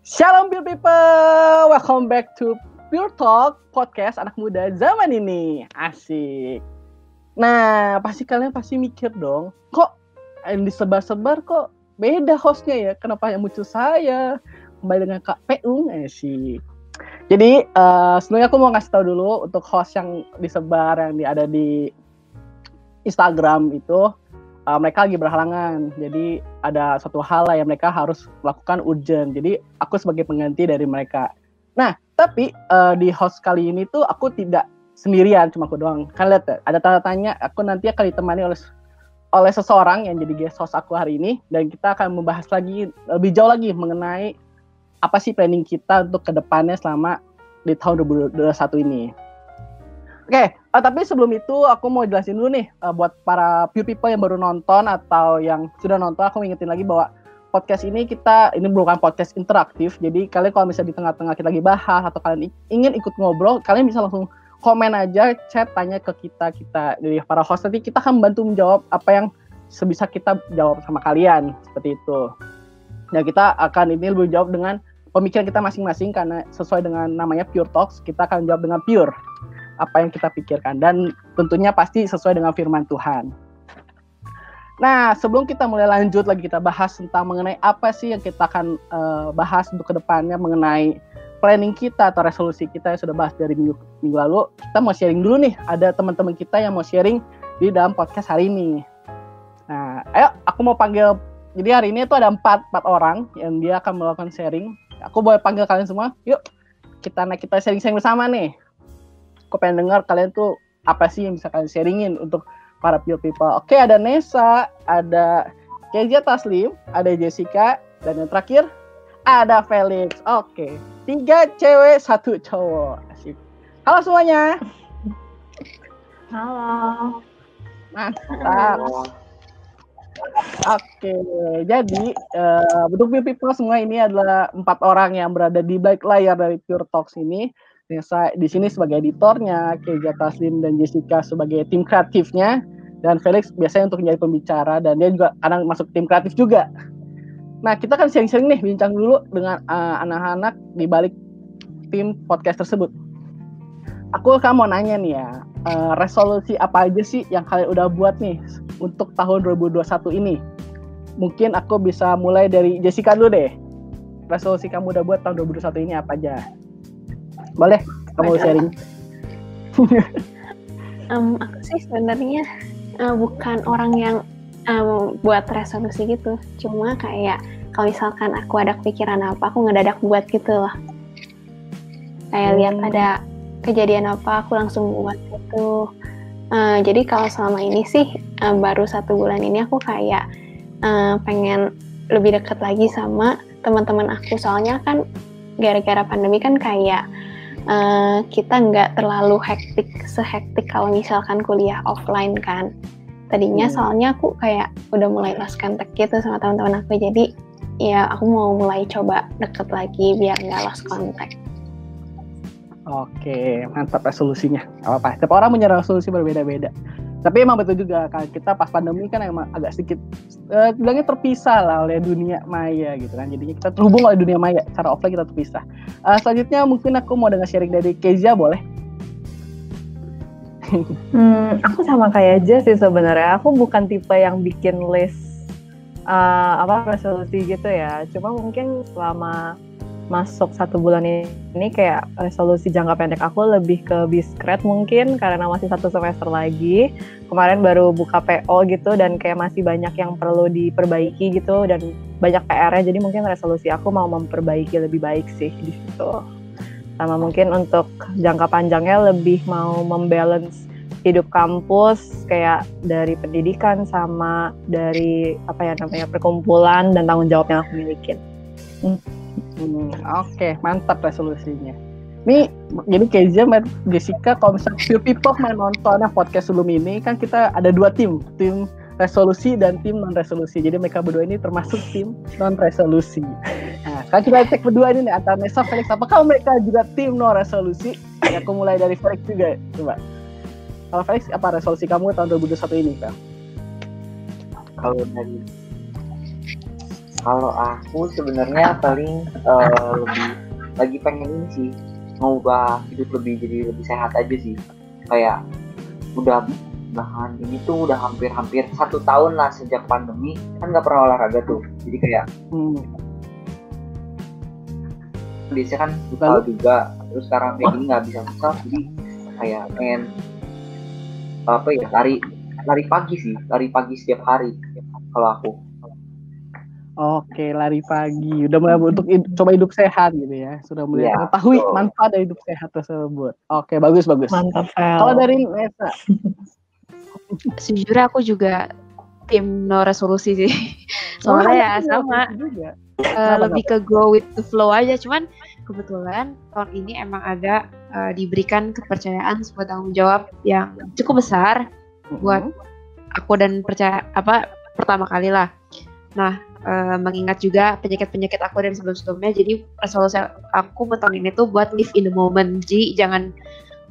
Shalom Pure People, welcome back to Pure Talk, podcast anak muda zaman ini. Asik. Nah, pasti kalian mikir dong, kok yang disebar-sebar kok beda hostnya ya? Kenapa yang muncul saya? Kembali dengan Kak Peung, asik. Jadi, sebelumnya aku mau ngasih tahu dulu untuk host yang disebar, yang ada di Instagram itu, mereka lagi berhalangan, jadi ada suatu hal yang mereka harus lakukan urgent, jadi aku sebagai pengganti dari mereka. Nah, tapi di host kali ini tuh aku tidak sendirian, cuma aku doang. Kalian lihat ya, ada tanda tanya, aku nanti akan ditemani oleh seseorang yang jadi guest host aku hari ini, dan kita akan membahas lagi, lebih jauh lagi mengenai apa sih planning kita untuk kedepannya selama di tahun 2021 ini. Oke, tapi sebelum itu aku mau jelasin dulu nih buat para Pure People yang baru nonton atau yang sudah nonton, aku ingetin lagi bahwa podcast ini bukan podcast interaktif. Jadi kalian kalau misalnya di tengah-tengah kita lagi bahas atau kalian ingin ikut ngobrol, kalian bisa langsung komen aja, chat, tanya ke kita dari para host. Nanti kita akan membantu menjawab apa yang sebisa kita jawab sama kalian, seperti itu. Dan kita akan ini lebih jawab dengan pemikiran kita masing-masing, karena sesuai dengan namanya Pure Talks, kita akan jawab dengan pure apa yang kita pikirkan, dan tentunya pasti sesuai dengan firman Tuhan. Nah, sebelum kita mulai lanjut lagi kita bahas tentang mengenai apa sih yang kita akan bahas untuk kedepannya mengenai planning kita atau resolusi kita yang sudah bahas dari minggu lalu, kita mau sharing dulu nih, ada teman-teman kita yang mau sharing di dalam podcast hari ini. Nah, ayo aku mau panggil, jadi hari ini tuh ada 4 orang yang dia akan melakukan sharing. Aku boleh panggil kalian semua, yuk kita sharing-sharing bersama nih. Aku pengen dengar kalian tuh apa sih yang bisa kalian sharingin untuk para Pure People. Oke, ada Nesa, ada Kezia Taslim, ada Jessica, dan yang terakhir ada Felix. Oke, 3 cewek 1 cowok. Asik. Halo semuanya. Halo. Mantap. Oke, jadi untuk Pure People semua ini adalah 4 orang yang berada di balik layar dari Pure Talks ini. Nesa di sini sebagai editornya, Kezia Taslim dan Jessica sebagai tim kreatifnya, dan Felix biasanya untuk menjadi pembicara, dan dia juga kadang masuk tim kreatif juga. Nah, kita kan sering-sering nih bincang dulu dengan anak-anak di balik tim podcast tersebut. Aku mau nanya nih ya, resolusi apa aja sih yang kalian udah buat nih untuk tahun 2021 ini? Mungkin aku bisa mulai dari Jessica dulu deh. Resolusi kamu udah buat tahun 2021 ini apa aja? Boleh, kamu sharing. Aku sih sebenarnya bukan orang yang buat resolusi gitu. Cuma kayak kalau misalkan aku ada kepikiran apa, aku ngedadak buat gitu loh. Kayak lihat ada kejadian apa, aku langsung buat gitu. Jadi kalau selama ini sih baru 1 bulan ini aku kayak pengen lebih dekat lagi sama teman-teman aku. Soalnya kan gara-gara pandemi kan kayak kita nggak terlalu sehektik kalau misalkan kuliah offline kan. Tadinya soalnya aku kayak udah mulai lost contact gitu sama teman-teman aku, jadi ya aku mau mulai coba deket lagi biar nggak lost contact. Oke, mantap resolusinya. Gak apa-apa, setiap orang punya resolusi berbeda-beda. Tapi emang betul juga, kan kita pas pandemi kan emang agak sedikit bilangnya terpisah lah oleh dunia maya gitu kan. Jadinya kita terhubung oleh dunia maya, secara offline kita terpisah. Selanjutnya mungkin aku mau dengar sharing dari Kezia, boleh? Aku sama kayak aja sih sebenarnya. Aku bukan tipe yang bikin list resolusi gitu ya. Cuma mungkin selama masuk 1 bulan ini kayak resolusi jangka pendek aku lebih ke Biskret mungkin, karena masih 1 semester lagi. Kemarin baru buka PO gitu dan kayak masih banyak yang perlu diperbaiki gitu dan banyak PR-nya. Jadi mungkin resolusi aku mau memperbaiki lebih baik sih di situ. Sama mungkin untuk jangka panjangnya lebih mau membalance hidup kampus kayak dari pendidikan sama dari perkumpulan dan tanggung jawab yang aku miliki. Oke, mantap resolusinya. Nih, jadi Kezia dan Jessica, kalau misalnya Pure People main nontonnya podcast sebelum ini, kan kita ada 2 tim resolusi dan tim non resolusi. Jadi mereka berdua ini termasuk tim non resolusi. Nah, kan kita cek berdua ini nih antara Nesa, Felix, apakah mereka juga tim non resolusi? Ya, aku mulai dari Felix juga, coba. Kalau Felix, apa resolusi kamu tahun 2021 ini, Kak? Kalau Kalau aku sebenarnya paling lebih lagi pengen ini sih, ngubah hidup jadi lebih sehat aja sih. Kayak udah bahkan ini tuh udah hampir 1 tahun lah sejak pandemi, kan nggak pernah olahraga tuh. Jadi kayak biasanya kan futsal juga, terus sekarang kayak gini nggak bisa futsal, jadi kayak pengen lari pagi setiap hari kalau aku. Oke, lari pagi. Udah mulai untuk coba hidup sehat gitu ya. Sudah mulai mengetahui manfaat dari hidup sehat tersebut. Oke, bagus. Mantap, Kalau dari Nesa? Sejujurnya aku juga tim no resolusi sih. Soalnya ya sama. Lebih ke go with the flow aja. Cuman kebetulan tahun ini emang ada diberikan kepercayaan sebuah tanggung jawab yang cukup besar buat aku dan pertama kali lah. Nah, mengingat juga penyakit aku dari sebelum-sebelumnya, jadi resolusi aku tahun ini tuh buat live in the moment. Jadi jangan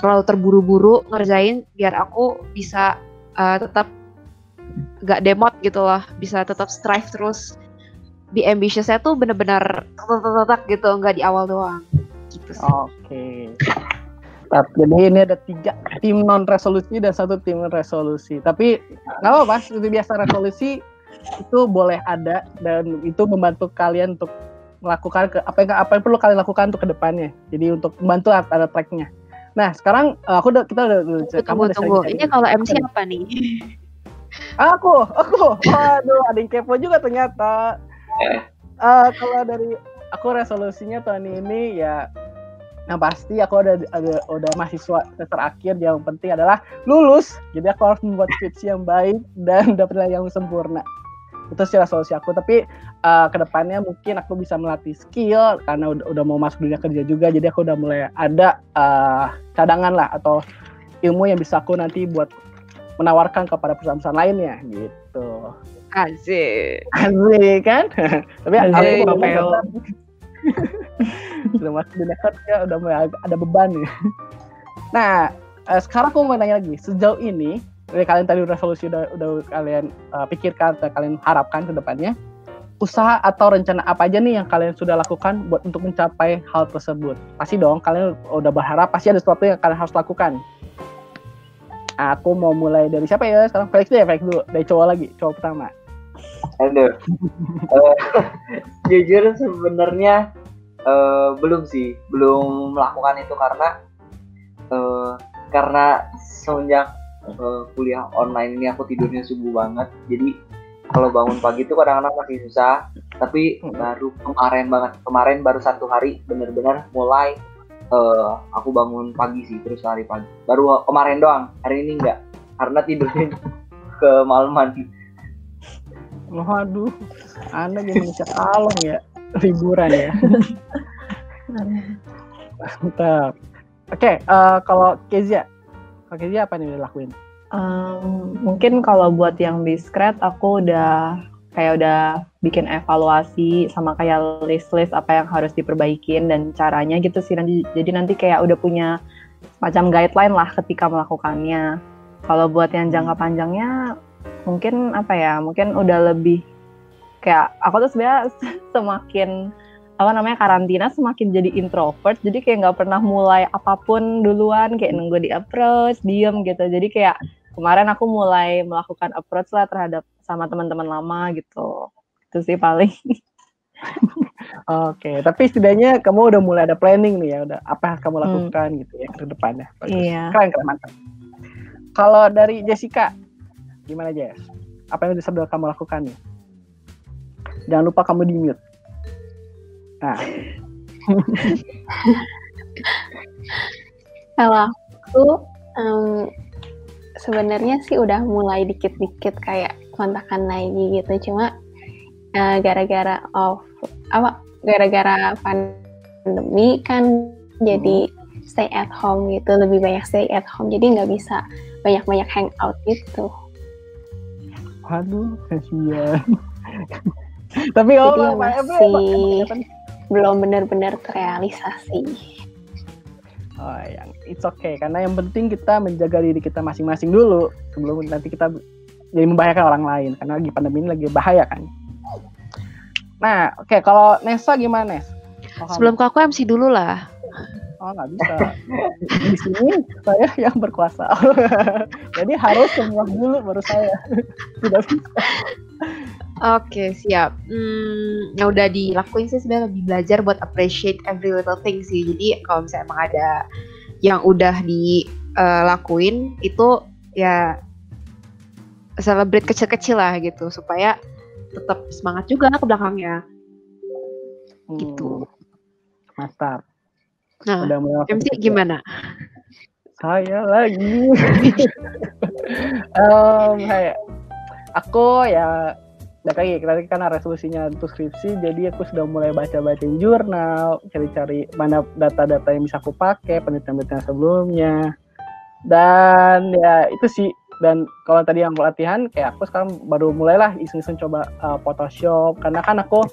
terlalu terburu-buru ngerjain, biar aku bisa tetap gak demot gitu loh, bisa tetap strive terus. Be ambitious-nya tuh bener-bener tak gitu, nggak di awal doang gitu sih. Oke. Jadi ini ada 3 tim non resolusi dan 1 tim resolusi. Tapi nggak apa-apa, seperti biasa resolusi itu boleh ada dan itu membantu kalian untuk melakukan apa yang perlu kalian lakukan untuk kedepannya. Jadi untuk membantu ada tracknya. Nah sekarang kita udah kamu udah tunggu. Ini kalau MC apa nih? Aku, waduh ada yang kepo juga ternyata. Kalau dari aku resolusinya tahun ini ya, yang pasti aku udah mahasiswa semester akhir, yang penting adalah lulus. Jadi aku harus membuat skripsi yang baik dan dapat nilai yang sempurna. Itu sih resolusi aku. Tapi kedepannya mungkin aku bisa melatih skill karena udah mau masuk dunia kerja juga. Jadi aku udah mulai ada cadangan lah atau ilmu yang bisa aku nanti buat menawarkan kepada perusahaan-perusahaan lainnya gitu. Asik kan? Tapi aku sudah masuk dunia kerja, udah mulai ada beban nih. Nah, sekarang aku mau nanya lagi. Sejauh ini, dari kalian tadi resolusi udah kalian pikirkan, atau kalian harapkan ke depannya, usaha atau rencana apa aja nih yang kalian sudah lakukan buat untuk mencapai hal tersebut? Pasti dong, kalian udah berharap pasti ada sesuatu yang kalian harus lakukan. Aku mau mulai dari siapa ya? Sekarang Felix dulu. Dari cowok pertama. Aduh. Jujur sebenarnya belum melakukan itu karena semenjak kuliah online ini aku tidurnya subuh banget. Jadi kalau bangun pagi itu kadang-kadang masih susah. Tapi baru kemarin baru 1 hari benar-benar mulai aku bangun pagi sih, terus lari pagi. Baru kemarin doang, hari ini enggak, karena tidurnya kemalaman. Waduh, Anda jadi manusia kalong ya, liburan ya. Mantap. Oke, kalau Kezia apa nih dilakuin? Mungkin kalau buat yang diskret, aku udah bikin evaluasi sama kayak list apa yang harus diperbaikin dan caranya gitu sih. Jadi nanti kayak udah punya macam guideline lah ketika melakukannya. Kalau buat yang jangka panjangnya mungkin mungkin udah lebih kayak aku tuh sebenarnya semakin karantina semakin jadi introvert, jadi kayak nggak pernah mulai apapun duluan, kayak nunggu di approach, diem gitu. Jadi kayak kemarin aku mulai melakukan approach lah terhadap sama teman-teman lama gitu. Itu sih paling. Oke, tapi setidaknya kamu udah mulai ada planning nih ya, udah apa yang kamu lakukan gitu ya ke depannya. Iya. Keren mantap. Kalau dari Jessica, gimana Jess? Apa yang sudah kamu lakukan nih? Jangan lupa kamu di mute. Nah. Kalau aku sebenarnya sih udah mulai dikit-dikit kayak kontakan lagi gitu, cuma gara-gara pandemi kan jadi stay at home gitu, lebih banyak stay at home, jadi nggak bisa banyak-banyak hangout gitu. Waduh, kasihan. Tapi masih belum benar-benar terrealisasi. Oh, yang it's okay, karena yang penting kita menjaga diri kita masing-masing dulu sebelum nanti kita jadi membahayakan orang lain, karena lagi pandemi ini lagi bahaya kan. Nah, oke, kalau Nesa gimana, Nes? Sebelum ke aku MC dulu lah. Oh, nggak bisa. Di sini saya yang berkuasa. Jadi harus semua dulu baru saya. Tidak bisa. Oke, siap. Yang udah dilakuin sih sebenarnya lebih belajar buat appreciate every little thing sih. Jadi kalau misalnya emang ada yang udah dilakuin itu ya celebrate kecil-kecil lah gitu supaya tetap semangat juga ke belakangnya. Gitu. Mantap. Nah, Udah mulai MC gimana? Saya lagi. Kayak aku ya lagi kita kan resolusinya untuk skripsi, jadi aku sudah mulai baca-bacain jurnal, cari-cari mana data-data yang bisa aku pakai, penelitian-penelitian sebelumnya. Dan ya itu sih. Dan kalau tadi yang latihan, kayak aku sekarang baru mulailah iseng-iseng coba Photoshop, karena kan aku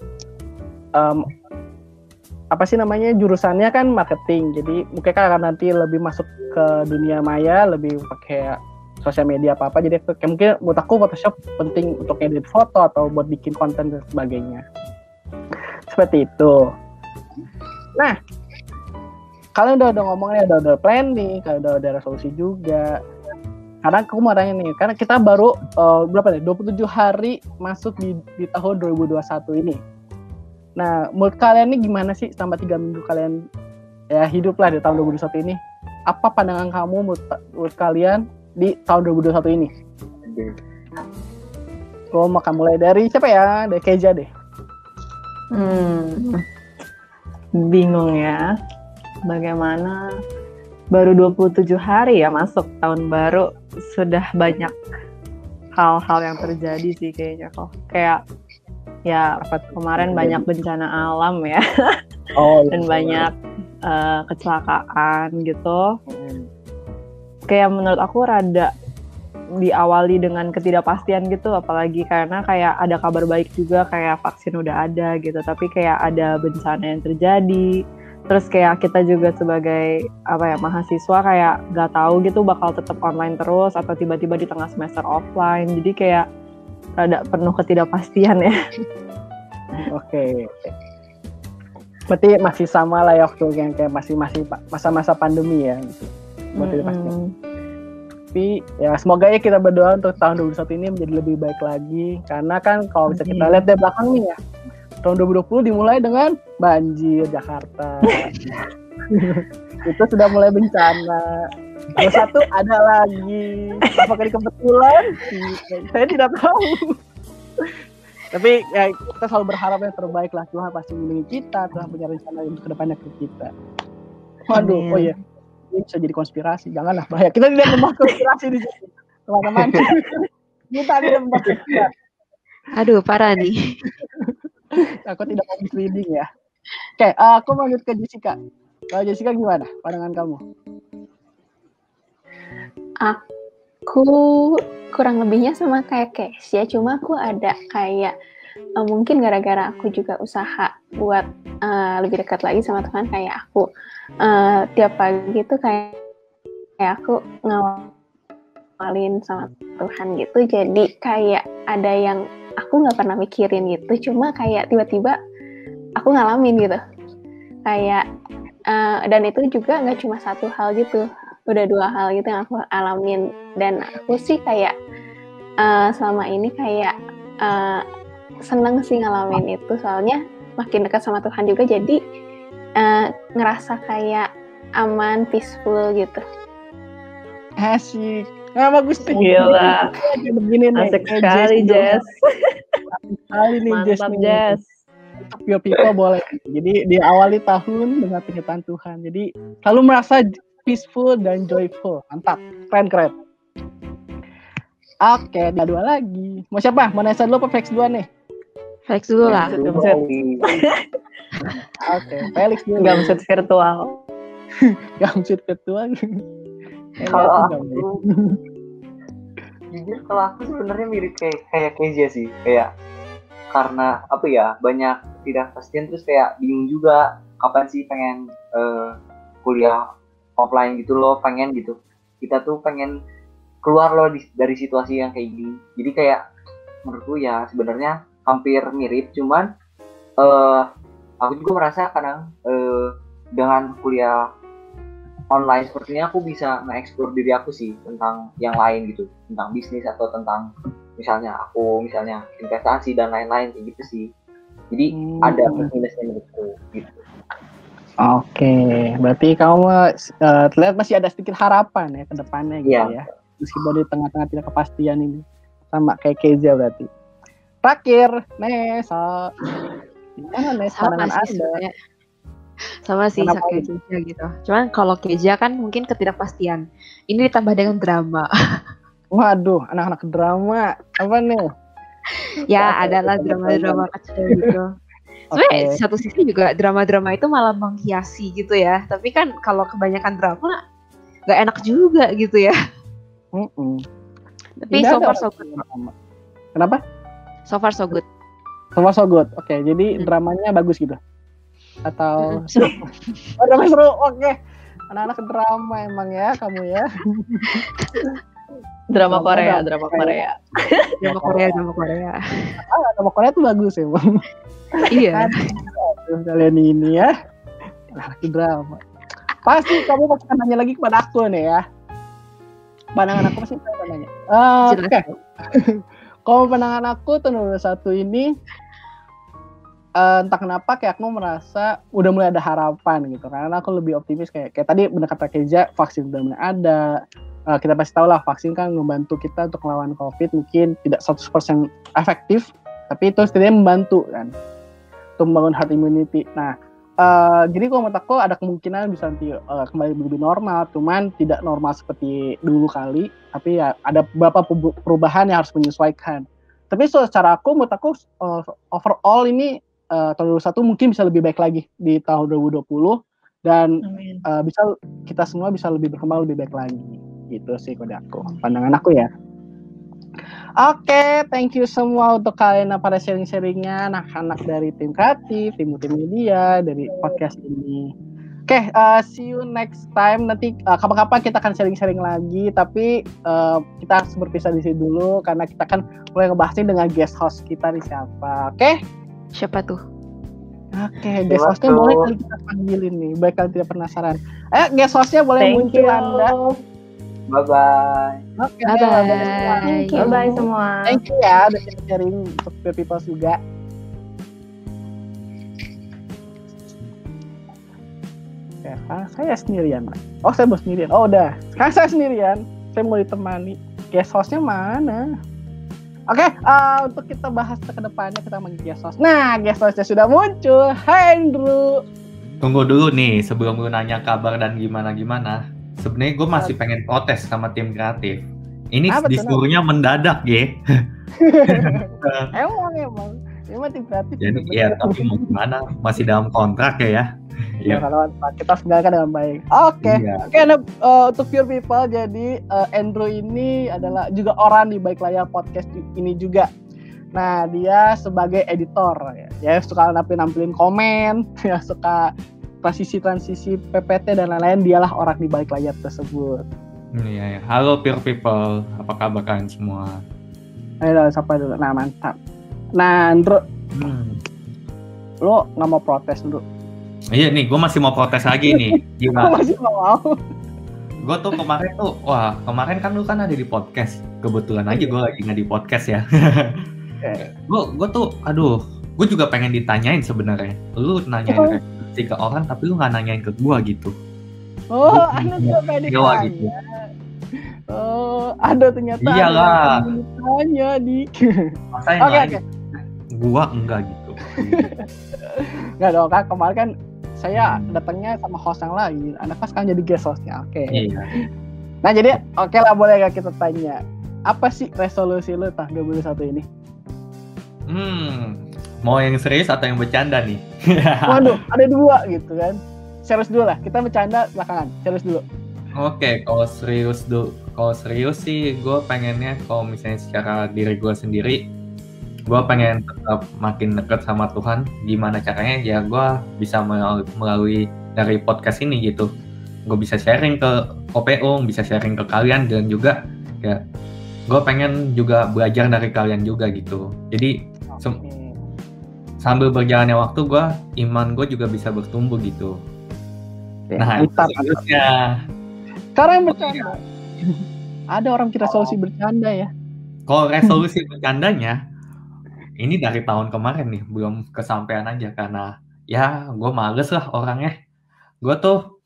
apa sih namanya jurusannya kan marketing, jadi mungkin kan akan nanti lebih masuk ke dunia maya, lebih pakai sosial media apa jadi kayak mungkin menurut aku Photoshop penting untuk edit foto atau buat bikin konten dan sebagainya, seperti itu. Nah, kalian udah ngomongnya, udah planning, kalian udah resolusi juga. Karena aku mau tanya nih, karena kita baru 27 hari masuk di tahun 2021 ini. Nah, menurut kalian nih gimana sih selama 3 minggu kalian ya hidup lah di tahun 2021 ini? Apa pandangan kamu menurut kalian di tahun 2021 ini? Gue mau mulai dari siapa ya? Dari Keja deh. Bingung ya. Bagaimana baru 27 hari ya masuk tahun baru, sudah banyak hal-hal yang terjadi sih kayaknya kok. Kayak ya kemarin banyak bencana alam ya. Dan banyak kecelakaan gitu. Kayak menurut aku rada diawali dengan ketidakpastian gitu, apalagi karena kayak ada kabar baik juga kayak vaksin udah ada gitu, tapi kayak ada bencana yang terjadi. Terus kayak kita juga sebagai mahasiswa kayak gak tahu gitu bakal tetap online terus atau tiba-tiba di tengah semester offline. Jadi kayak rada penuh ketidakpastian ya. Oke. Berarti masih sama lah ya waktu yang kayak masih masa-masa pandemi ya gitu. Tapi ya semoga ya kita berdoa untuk tahun 2021 ini menjadi lebih baik lagi, karena kan kalau bisa kita lihat dari belakang nih ya, tahun 2020 dimulai dengan banjir Jakarta. Itu sudah mulai bencana. 21 ada lagi. Apakah ini kebetulan? Saya tidak tahu. Tapi ya kita selalu berharap yang terbaik lah. Tuhan pasti melindungi kita. Tuhan punya rencana untuk kedepannya ke kita. Waduh, oh iya. Ini bisa jadi konspirasi. Janganlah, bahaya. Kita tidak membahas konspirasi di sini. Teman-teman. Kita tidak membahas konspirasi. Aduh, parah nih. Aku tidak mau misleading ya. Oke, aku lanjut ke Jessica. Kalau Jessica gimana pandangan kamu? Aku kurang lebihnya sama kayak Kesia, cuma aku ada kayak mungkin gara-gara aku juga usaha buat lebih dekat lagi sama Tuhan. Kayak aku tiap pagi tuh kayak aku ngawalin sama Tuhan gitu, jadi kayak ada yang aku nggak pernah mikirin gitu, cuma kayak tiba-tiba aku ngalamin gitu, kayak dan itu juga nggak cuma satu hal gitu, udah 2 hal gitu yang aku alamin. Dan aku sih kayak selama ini kayak seneng sih ngalamin itu, soalnya makin dekat sama Tuhan juga, jadi ngerasa kayak aman, peaceful gitu. Asik. Nah, bagus tuh. Gila. Begini nih. Asik sekali, Jess. Mantap, Jess. Pio boleh. Jadi diawali tahun dengan penyertaan Tuhan. Jadi selalu merasa peaceful dan joyful. Mantap. Keren. Oke, ada 2 lagi. Mau siapa? Mau Nesa dulu apa Felix dulu nih? Felix dulu lah. Oke, Felix dulu. Gamset virtual. Gamset virtual. Kalau aku jujur, kalau aku sebenarnya mirip kayak Kezia sih, kayak karena apa ya, banyak ketidakpastian, terus kayak bingung juga kapan sih pengen kuliah offline gitu loh, pengen gitu. Kita tuh pengen keluar loh dari situasi yang kayak gini. Jadi kayak menurutku ya sebenarnya hampir mirip, cuman aku juga merasa kadang dengan kuliah online seperti ini aku bisa nge-explore diri aku sih tentang yang lain gitu, tentang bisnis atau tentang misalnya investasi dan lain-lain kayak gitu sih. Jadi ada plus minusnya menurutku gitu. Oke, berarti kamu terlihat masih ada sedikit harapan ya ke depannya gitu ya. Meskipun di tengah-tengah tidak kepastian ini. Sama kayak Keza berarti. Terakhir, Nesa. Gimana Nesa pandangan Anda? Sama sih kayak Keja gitu. Cuman kalau Keja kan mungkin ketidakpastian. Ini ditambah dengan drama. Waduh, anak-anak drama. Apa nih? Ya, adalah drama-drama kecil gitu. Sebenarnya satu sisi juga drama-drama itu malah menghiasi gitu ya. Tapi kan kalau kebanyakan drama nggak enak juga gitu ya. Tapi so far so good. Kenapa? So far so good. So far so good. Oke, jadi dramanya bagus gitu. Atau seru. Oh, drama seru. Oke. Anak-anak drama emang ya kamu ya. Drama Korea. Drama Korea tuh bagus emang. Iya. Kalian ini ya. Anak drama. Pasti kamu akan nanya lagi kepada aku nih ya. Pandangan aku pasti akan nanya. Oke. Kalau pandangan aku nomor 1 ini entah kenapa kayak aku merasa udah mulai ada harapan gitu, karena aku lebih optimis kayak tadi benar kata Keja, vaksin udah mulai ada. Kita pasti tahu lah vaksin kan membantu kita untuk melawan COVID, mungkin tidak 100% efektif, tapi itu setidaknya membantu kan untuk membangun herd immunity. Nah, jadi kalau menurut aku ada kemungkinan bisa nanti kembali lebih normal, cuman tidak normal seperti dulu kali, tapi ya ada beberapa perubahan yang harus menyesuaikan. Tapi secara aku menurut aku overall ini tahun 2021 mungkin bisa lebih baik lagi di tahun 2020 dan bisa kita semua bisa lebih berkembang lebih baik lagi gitu sih kode aku, pandangan aku ya. Oke, thank you semua untuk kalian yang pada sharing-sharingnya, anak-anak dari tim kreatif, tim multimedia dari podcast ini. Oke, see you next time. Nanti kapan-kapan kita akan sharing-sharing lagi, tapi kita harus berpisah di sini dulu karena kita kan mulai ngebahasnya dengan guest host kita nih siapa. Oke? Siapa tuh? Oke, guest hostnya boleh kali kita panggilin nih, baik kalian tidak penasaran. Guest hostnya boleh muncul Anda. Bye-bye. Oke, bye-bye semua. Thank you ya udah sharing untuk people juga. Ya, saya sendirian. Oh, saya mau sendirian. Oh, udah. Sekarang saya sendirian. Saya mau ditemani. Guest hostnya mana? Oke, untuk kita bahas ke depannya kita manggil guest host. Nah, guest hostnya sudah muncul. Hai Andrew. Tunggu dulu nih, sebelum lu nanya kabar dan gimana-gimana. Sebenarnya gue masih pengen protes sama tim kreatif. Ini disuruhnya mendadak, Ge. Emang tim kreatif. Jadi ya, tapi mau gimana? Masih dalam kontrak ya. Ya, kalau kita segalkan dengan baik. Oke, untuk Pure People, jadi Andrew ini adalah juga orang di balik layar podcast ini juga. Nah, dia sebagai editor ya. Dia suka nampilin komen, ya suka transisi PPT dan lain-lain, dialah orang di balik layar tersebut. Iya. Halo Pure People, apa kabar kalian semua? Ayo sapa dulu. Nah, mantap. Nah, Andrew. Lo nggak mau protes, Andrew? Iya nih, gue masih mau protes lagi nih. Gimana? Masih mau. Gue tuh kemarin kan lu kan ada di podcast. Kebetulan aja gue lagi nggak di podcast ya. Gue tuh, gue juga pengen ditanyain sebenarnya. Lu nanyain referensi ke orang, tapi lu nggak nanyain ke gue gitu. Oh, anu juga pengen ditanya. Gitu. Oh, ada ternyata. Iyalah. Tanya di. Oke. Gua enggak gitu. Enggak dong, kan kemarin kan saya datangnya sama host yang lain, Anda kan sekarang jadi guest hostnya, oke. Iya. Nah jadi oke lah, boleh gak kita tanya, apa sih resolusi lu tahun 2021 ini? Mau yang serius atau yang bercanda nih? Waduh, ada dua gitu kan. Serius dulu lah, kita bercanda belakangan, serius dulu. Oke, kalau serius sih gue pengennya kalau misalnya secara diri gue sendiri, gue pengen tetap makin dekat sama Tuhan. Gimana caranya? Ya gue bisa melalui dari podcast ini gitu. Gue bisa sharing ke Kopeung, bisa sharing ke kalian, dan juga ya gue pengen juga belajar dari kalian juga gitu. Jadi sambil berjalannya waktu iman gue juga bisa bertumbuh gitu. Nah, itu seriusnya. Sekarang yang bercanda. Ada orang kira resolusi bercanda ya. Kalau resolusi bercandanya, ini dari tahun kemarin nih, belum kesampaian aja karena ya gue males lah orangnya. Gue tuh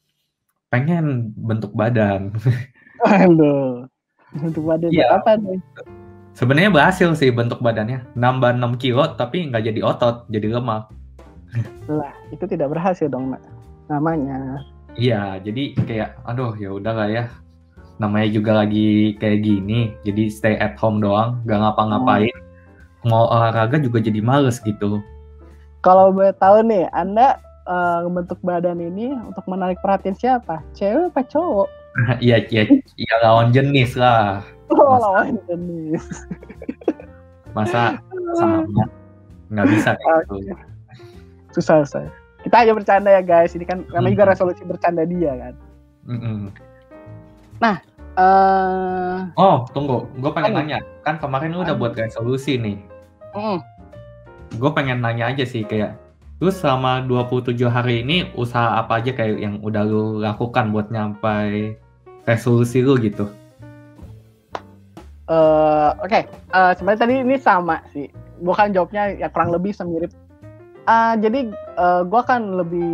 pengen bentuk badan. Aduh. Bentuk badan apa nih? Sebenarnya berhasil sih bentuk badannya. Nambah 6 kilo tapi nggak jadi otot, jadi lemak. Lah, itu tidak berhasil dong, namanya. Iya, jadi kayak aduh ya udahlah ya. Namanya juga lagi kayak gini, jadi stay at home doang, nggak ngapa-ngapain. Mau olahraga juga jadi males gitu. Kalau boleh tahu nih, Anda membentuk badan ini untuk menarik perhatian siapa? Cewek apa cowok? Iya lawan jenis lah. Lawan jenis. Masa sama? Nggak bisa gitu. Susah. Kita aja bercanda ya guys. Ini kan namanya juga resolusi bercanda dia kan. Nah, tunggu. Gue pengen nanya. Kan kemarin lu udah buat resolusi nih. Gue pengen nanya aja sih kayak, lu selama 27 hari ini usaha apa aja kayak yang udah lu lakukan buat nyampai resolusi lu gitu? Oke. Sebenarnya tadi ini sama sih. Bukan jawabnya ya kurang lebih semirip. Jadi gue kan lebih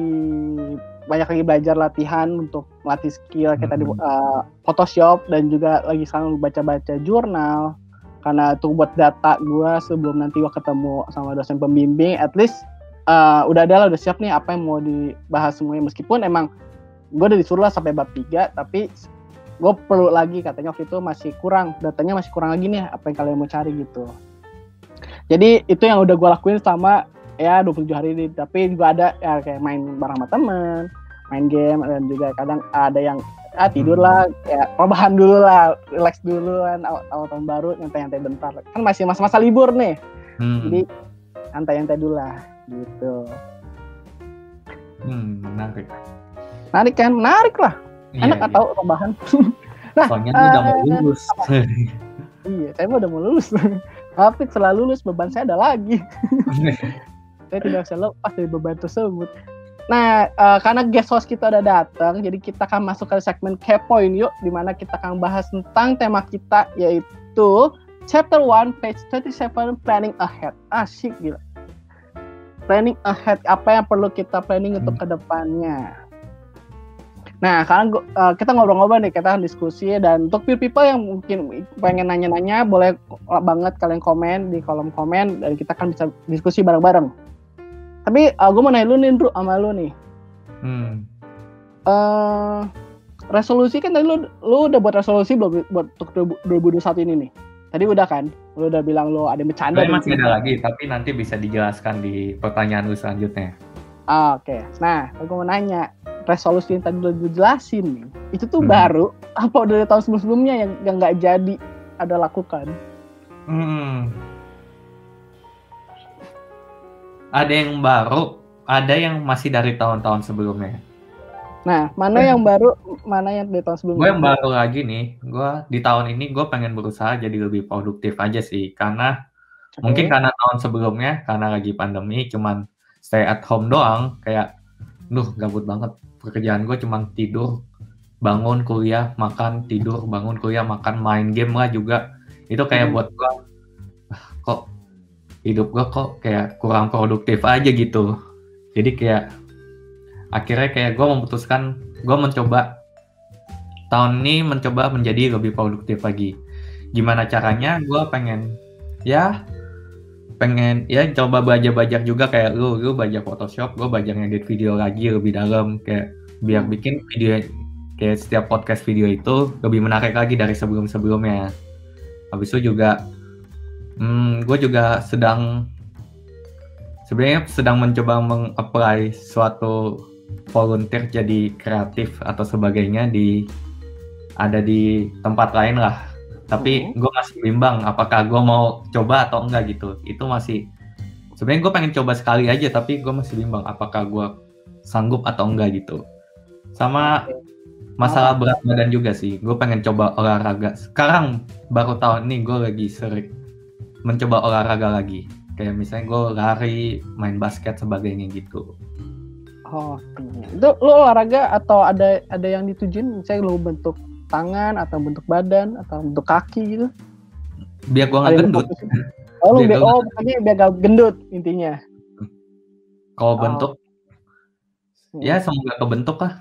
banyak lagi belajar latihan untuk melatih skill kita di Photoshop dan juga lagi sekarang baca-baca jurnal karena itu buat data gue sebelum nanti gue ketemu sama dosen pembimbing. At least udah siap nih apa yang mau dibahas semuanya, meskipun emang gue udah disuruh lah sampai bab 3 tapi gue perlu lagi, katanya waktu itu masih kurang, datanya masih kurang lagi nih apa yang kalian mau cari gitu. Jadi itu yang udah gue lakuin selama ya 27 hari ini, tapi juga ada ya kayak main bareng sama temen, main game, dan juga kadang ada yang tidur lah, ya rebahan dulu lah, relax dulu kan, awal tahun baru, nyantai-nyantai bentar, kan masih masa-masa libur nih, jadi nyantai-nyantai dulu lah, gitu. Menarik kan, menarik lah, enak atau rebahan. Nah, soalnya lu udah mau lulus. Iya, saya udah mau lulus, tapi setelah lulus beban saya ada lagi. Saya tidak bisa lepas dari beban tersebut. Nah, karena guest host kita udah datang, jadi kita akan masuk ke segmen Kepoin yuk, di mana kita akan bahas tentang tema kita, yaitu Chapter 1, page 37, Planning Ahead. Asyik gila. Planning ahead, apa yang perlu kita planning untuk kedepannya. Nah, karena kita ngobrol-ngobrol nih, kita diskusi, dan untuk people yang mungkin pengen nanya-nanya, boleh banget kalian komen di kolom komen, dan kita kan bisa diskusi bareng-bareng. Tapi gue mau nanya lu nih, Bro, sama lu nih. Resolusi kan tadi lu udah buat resolusi belum buat untuk 2021 ini nih? Tadi udah kan? Lu udah bilang lu ada bercanda. Masih ada lagi, tapi nanti bisa dijelaskan di pertanyaan lu selanjutnya. Oke. Nah, gue mau nanya, resolusi yang tadi lu jelasin nih, itu tuh baru apa udah dari tahun sebelumnya yang nggak jadi ada lakukan? Ada yang baru, ada yang masih dari tahun-tahun sebelumnya. Nah, mana yang baru, mana yang dari tahun sebelumnya? Gue yang baru lagi nih, gue di tahun ini gue pengen berusaha jadi lebih produktif aja sih, karena mungkin karena tahun sebelumnya, karena lagi pandemi, cuman stay at home doang, kayak, gabut banget. Pekerjaan gue cuman tidur, bangun, kuliah, makan, tidur, bangun, kuliah, makan, main game lah juga. Itu kayak buat gue, kok hidup gue kok kayak kurang produktif aja gitu. Jadi kayak akhirnya kayak gue memutuskan, gue mencoba tahun ini mencoba menjadi lebih produktif lagi. Gimana caranya? Gue pengen coba belajar juga kayak lu belajar Photoshop, gue belajar ngedit video lagi lebih dalam, kayak biar bikin video kayak setiap podcast video itu lebih menarik lagi dari sebelumnya. Habis itu juga gue juga sedang mencoba meng-apply suatu volunteer jadi kreatif atau sebagainya ada di tempat lain lah. Tapi gue masih bimbang apakah gue mau coba atau enggak gitu. Itu masih sebenarnya gue pengen coba sekali aja, tapi gue masih bimbang apakah gue sanggup atau enggak gitu. Sama masalah berat badan juga sih. Gue pengen coba olahraga. Sekarang baru tahun ini gue lagi sering mencoba olahraga lagi. Kayak misalnya gue lari, main basket sebagainya gitu. Oh, itu lo olahraga atau ada yang ditujuin? Misalnya lo bentuk tangan atau bentuk badan atau bentuk kaki gitu? Biar gue nggak gendut. Makanya biar gak gendut intinya. Kalau bentuk, ya semoga kebentuk lah.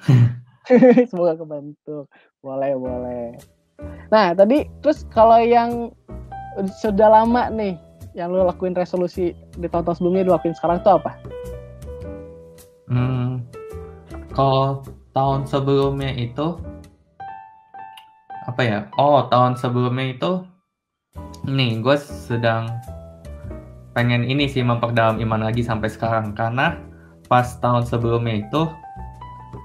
Semoga kebentuk. Boleh. Nah, tadi terus kalau yang sudah lama nih, yang lo lakuin resolusi di tahun-tahun sebelumnya lo lakuin sekarang tuh apa? Kalau tahun sebelumnya itu apa ya? Tahun sebelumnya itu nih gue sedang pengen ini sih memperdalam iman lagi sampai sekarang, karena pas tahun sebelumnya itu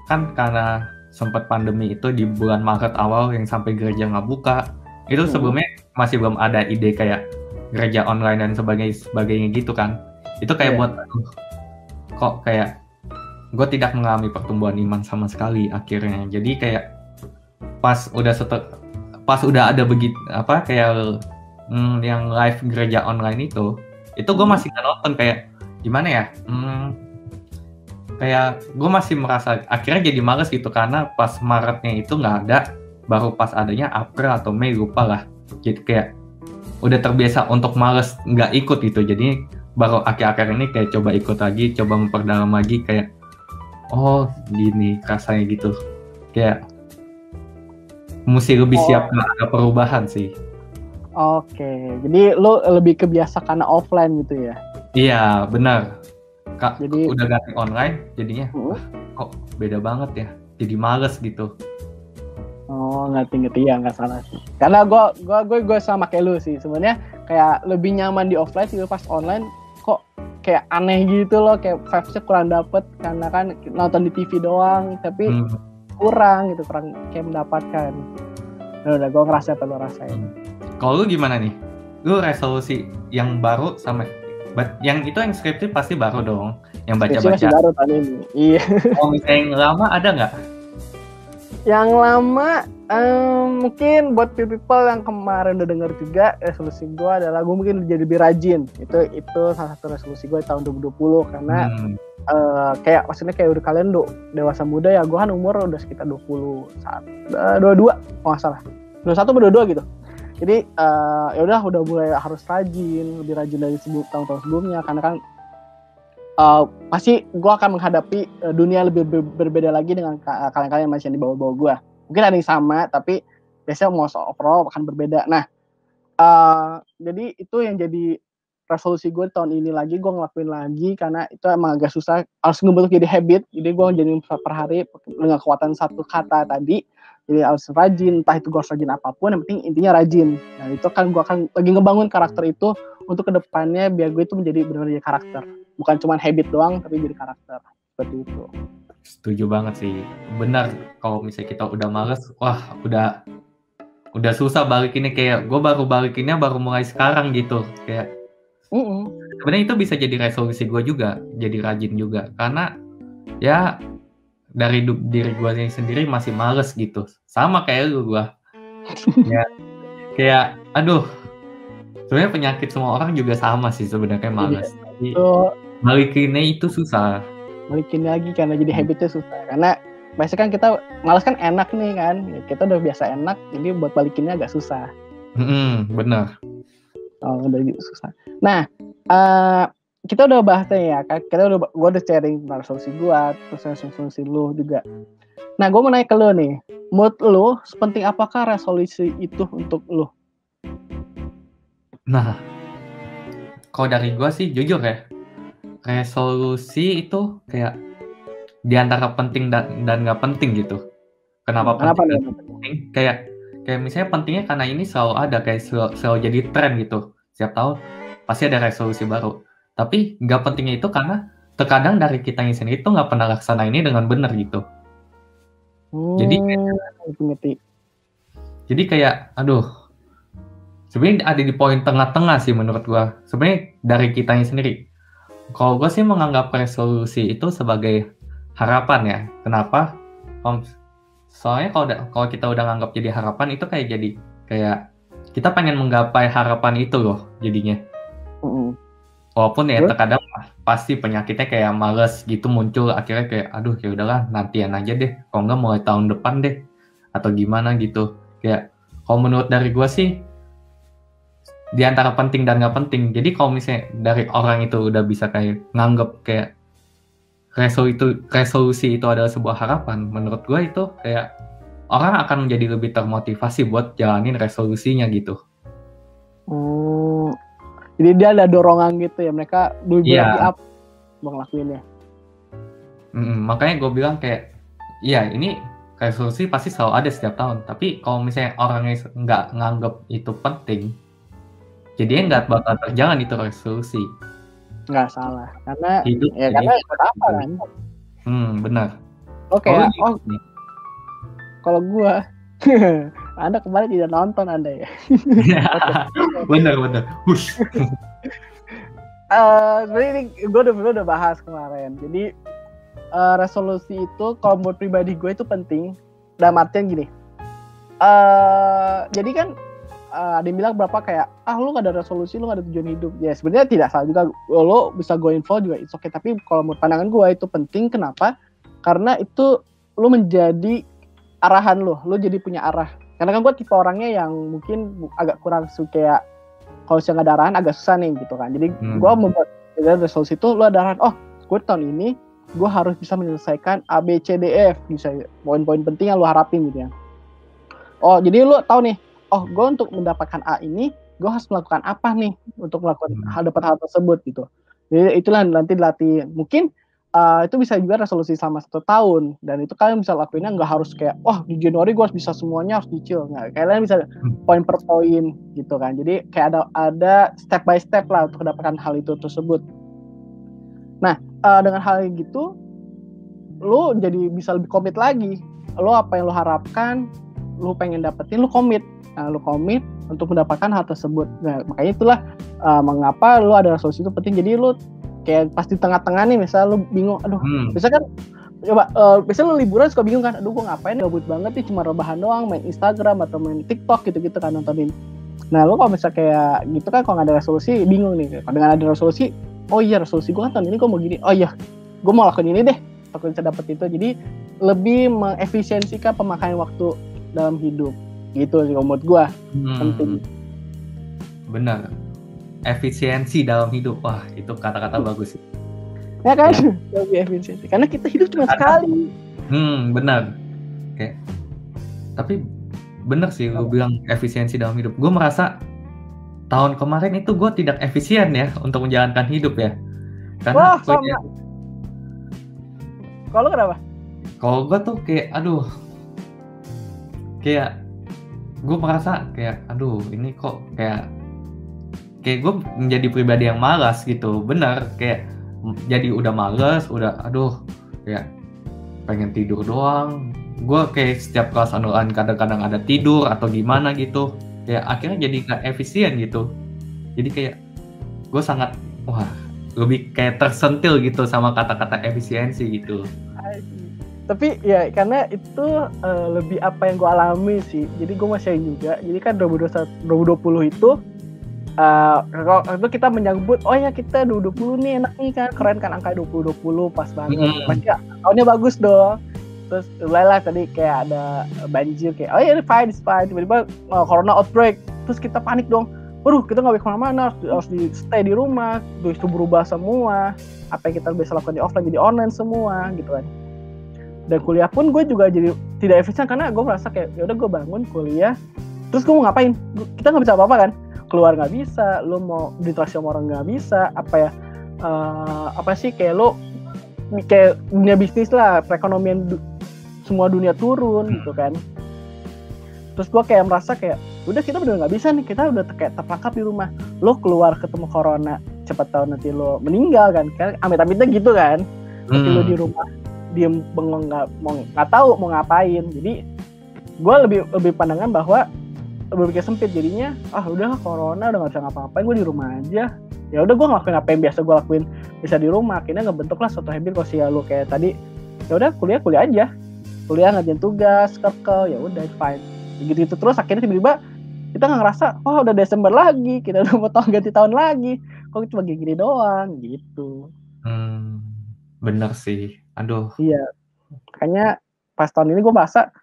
kan karena sempat pandemi itu di bulan Maret awal yang sampai gereja nggak buka, itu sebelumnya masih belum ada ide kayak gereja online dan sebagainya gitu kan. Itu kayak buat kok kayak gue tidak mengalami pertumbuhan iman sama sekali akhirnya. Jadi kayak pas udah ada begitu yang live gereja online itu gue masih nggak nonton, kayak gimana ya, kayak gue masih merasa akhirnya jadi males gitu, karena pas Maretnya itu nggak ada, baru pas adanya April atau Mei lupa lah. Jadi kayak udah terbiasa untuk males nggak ikut gitu, jadi baru akhir-akhir ini kayak coba ikut lagi, coba memperdalam lagi, kayak gini rasanya gitu, kayak mesti lebih siap ada perubahan sih. Oke, jadi lo lebih kebiasa karena offline gitu ya? Iya, benar. Jadi udah ganti online, jadinya kok beda banget ya, jadi males gitu. Ngerti ya, nggak salah sih. Karena gue sama kayak lu sih, sebenarnya kayak lebih nyaman di offline sih, pas online kok kayak aneh gitu loh, kayak vibes-nya kurang dapet, karena kan nonton di TV doang, tapi kurang kayak mendapatkan. Udah gue ngerasain apa lo rasain. Kalau lu gimana nih? Lu resolusi yang baru sama yang itu yang skripsi pasti baru dong, yang baca-baca. Masih baru tahun ini. Iya. Misalnya yang lama ada nggak? Yang lama mungkin buat people yang kemarin udah denger juga, resolusi gue adalah gue mungkin jadi lebih rajin. Itu salah satu resolusi gue tahun 2020, karena kayak maksudnya kayak udah kalian dewasa muda ya, gue kan umur udah sekitar 22 nggak salah, 21 atau 22 gitu. Jadi ya udah mulai harus lebih rajin dari tahun-tahun sebelumnya, karena kan pasti gue akan menghadapi dunia lebih berbeda lagi dengan kalian-kalian masih di bawah-bawah gue. Mungkin ada yang sama, tapi biasanya mau overall akan berbeda. Nah, jadi itu yang jadi resolusi gue tahun ini lagi, gue ngelakuin lagi, karena itu emang agak susah, harus ngebentuk jadi habit. Jadi gue jadi per hari dengan kekuatan satu kata tadi, jadi harus rajin, entah itu gue harus rajin apapun, yang penting intinya rajin. Nah itu kan gue akan lagi ngebangun karakter itu untuk kedepannya, biar gue itu menjadi benar-benar karakter, bukan cuma habit doang, tapi jadi karakter, seperti itu. Setuju banget sih, benar. Kalau misalnya kita udah males, udah susah balikinnya, kayak gue baru balikinnya baru mulai sekarang gitu, kayak sebenarnya itu bisa jadi resolusi gue juga, jadi rajin juga, karena ya dari diri gue sendiri masih males gitu, sama kayak lu gue. Ya, kayak sebenarnya penyakit semua orang juga sama sih sebenarnya, males. Jadi balikinnya itu susah. Balikin lagi karena jadi habitnya susah, karena biasanya kan kita malas kan enak nih kan, kita udah biasa enak, jadi buat balikinnya agak susah. Benar. Udah susah. Nah, kita udah bahasnya ya, gue udah sharing tentang resolusi gue, terus resolusi lu juga. Nah, gue mau nanya ke lu nih, menurut lu sepenting apakah resolusi itu untuk lu? Nah, kalau dari gue sih jujur ya, resolusi itu kayak diantara penting dan nggak penting gitu. Kenapa penting? Kayak misalnya pentingnya karena ini selalu ada, kayak selalu jadi tren gitu. Setiap tahun pasti ada resolusi baru. Tapi nggak pentingnya itu karena terkadang dari kita sendiri itu nggak pernah laksana ini dengan benar gitu. Jadi kayak sebenarnya ada di poin tengah-tengah sih menurut gua. Sebenarnya dari kitanya sendiri. Kalau gua sih menganggap resolusi itu sebagai harapan ya. Kenapa? Soalnya kalau kita udah nganggap jadi harapan, itu kayak kita pengen menggapai harapan itu loh jadinya. Walaupun ya terkadang pasti penyakitnya kayak males gitu muncul, akhirnya kayak aduh ya udahlah nantian aja deh, kalau nggak mulai tahun depan deh atau gimana gitu. Kayak kalau menurut dari gue sih di antara penting dan nggak penting. Jadi kalau misalnya dari orang itu udah bisa kayak nganggep kayak resolusi itu adalah sebuah harapan, menurut gue itu kayak orang akan menjadi lebih termotivasi buat jalanin resolusinya gitu. Jadi dia ada dorongan gitu ya, mereka lebih up mau ngelakuinnya. Makanya gue bilang kayak, iya ini resolusi pasti selalu ada setiap tahun. Tapi kalau misalnya orangnya nggak nganggep itu penting, jadinya nggak bakal terjalan itu resolusi. Nggak salah, karena hidup ya karena ikut apa kan. Benar. Oke, kalau gue Anda kemarin tidak nonton Anda ya. Bener. Sebenarnya gue udah bahas kemarin. Jadi resolusi itu kalau buat pribadi gue itu penting. Dalam artian gini. Jadi kan ada yang bilang berapa kayak lu gak ada resolusi, lu gak ada tujuan hidup. Ya sebenarnya tidak salah juga. Lo bisa go info juga it's okay. Tapi kalau menurut pandangan gue itu penting. Kenapa? Karena itu lu menjadi arahan lo jadi punya arah. Karena kan gue tipe orangnya yang mungkin agak kurang suka kalau misalnya nggak ada arahan agak susah nih gitu kan. Jadi gue membuat resolusi itu lo ada arahan. Gue tahun ini gue harus bisa menyelesaikan A, B, C, D, F. Bisa poin-poin penting yang lo harapin gitu ya. Jadi lo tahu nih. Gue untuk mendapatkan A ini gue harus melakukan apa nih untuk melakukan dapat hal tersebut gitu. Jadi itulah nanti dilatih. Mungkin itu bisa juga resolusi selama 1 tahun, dan itu kalian bisa lakuinnya nggak harus kayak di Januari gue harus bisa semuanya, harus dicil. Nggak, kalian bisa poin per poin gitu kan. Jadi kayak ada step by step lah untuk mendapatkan hal itu tersebut. Nah dengan hal gitu lo jadi bisa lebih komit lagi. Lo apa yang lo harapkan, lo pengen dapetin, lo komit. Lo komit untuk mendapatkan hal tersebut. Nah makanya itulah mengapa lo ada resolusi itu penting. Jadi lo kayak pas di tengah-tengah nih, misalnya lu bingung, biasanya kan biasanya lu liburan suka bingung kan, gue ngapain, gabut banget nih, cuma rebahan doang, main Instagram atau main TikTok gitu-gitu kan, nontonin. Nah lu kalau misalnya kayak gitu kan, kalau nggak ada resolusi bingung nih. Kalau dengan ada resolusi, resolusi gue kan tahun ini gue mau gini, gue mau lakuin ini deh, aku bisa dapet itu. Jadi lebih mengefisiensikan pemakaian waktu dalam hidup gitu sih menurut gue. Penting. Benar. Efisiensi dalam hidup, wah itu kata-kata bagus sih. Ya kan, lebih efisiensi. Karena kita hidup cuma sekali. Benar. Kayak, tapi benar sih lu bilang efisiensi dalam hidup. Gue merasa tahun kemarin itu gue tidak efisien ya untuk menjalankan hidup ya. Karena kalau kenapa? Kalau gue tuh kayak, kayak gue merasa kayak, ini kok kayak gue menjadi pribadi yang malas gitu. Bener, kayak jadi udah malas, kayak pengen tidur doang. Gue kayak setiap kelas anulan kadang-kadang ada tidur atau gimana gitu. Kayak akhirnya jadi gak efisien gitu. Jadi kayak gue sangat lebih kayak tersentil gitu sama kata-kata efisiensi gitu. Tapi ya karena itu lebih apa yang gue alami sih. Jadi gue masih juga. Jadi kan 2020 itu kalau itu kita menyambut, kita 2020 nih enak nih kan, keren kan angka 2020 pas banget. Pasti tahunnya bagus dong. Terus mulailah tadi kayak ada banjir kayak ini fine. Tiba-tiba corona outbreak. Terus kita panik dong. Waduh, kita nggak boleh kemana-mana, harus di stay di rumah. Terus itu berubah semua. Apa yang kita biasa lakukan di offline jadi online semua gitu kan. Dan kuliah pun gue juga jadi tidak efisien karena gue merasa kayak ya udah gue bangun kuliah, terus gue mau ngapain? Kita nggak bisa apa-apa kan? Keluar nggak bisa, lo mau berinteraksi sama orang nggak bisa, kayak lo kayak dunia bisnis lah, perekonomian semua dunia turun gitu kan. Terus gue kayak merasa kayak udah kita bener nggak bisa nih, kita udah kayak terperangkap di rumah. Lo keluar ketemu corona, cepat tahu nanti lo meninggal kan amit-amitnya gitu kan. Tapi lo di rumah diem bengong nggak tahu mau ngapain. Jadi gue lebih pandangan bahwa berpikir sempit jadinya, udah corona udah nggak bisa ngapa-ngapain, gue di rumah aja. Ya udah gue ngelakuin apa yang biasa gue lakuin bisa di rumah. Akhirnya ngebentuk lah suatu habit. Kalau sih ya lu kayak tadi, ya udah kuliah aja, kuliah ngerjain tugas, kerkel, ya udah fine. Begitu terus akhirnya tiba-tiba kita nggak ngerasa udah Desember lagi, kita udah mau ganti tahun lagi, kok cuma gini doang gitu. Bener sih, aduh. Iya, makanya pas tahun ini gue merasa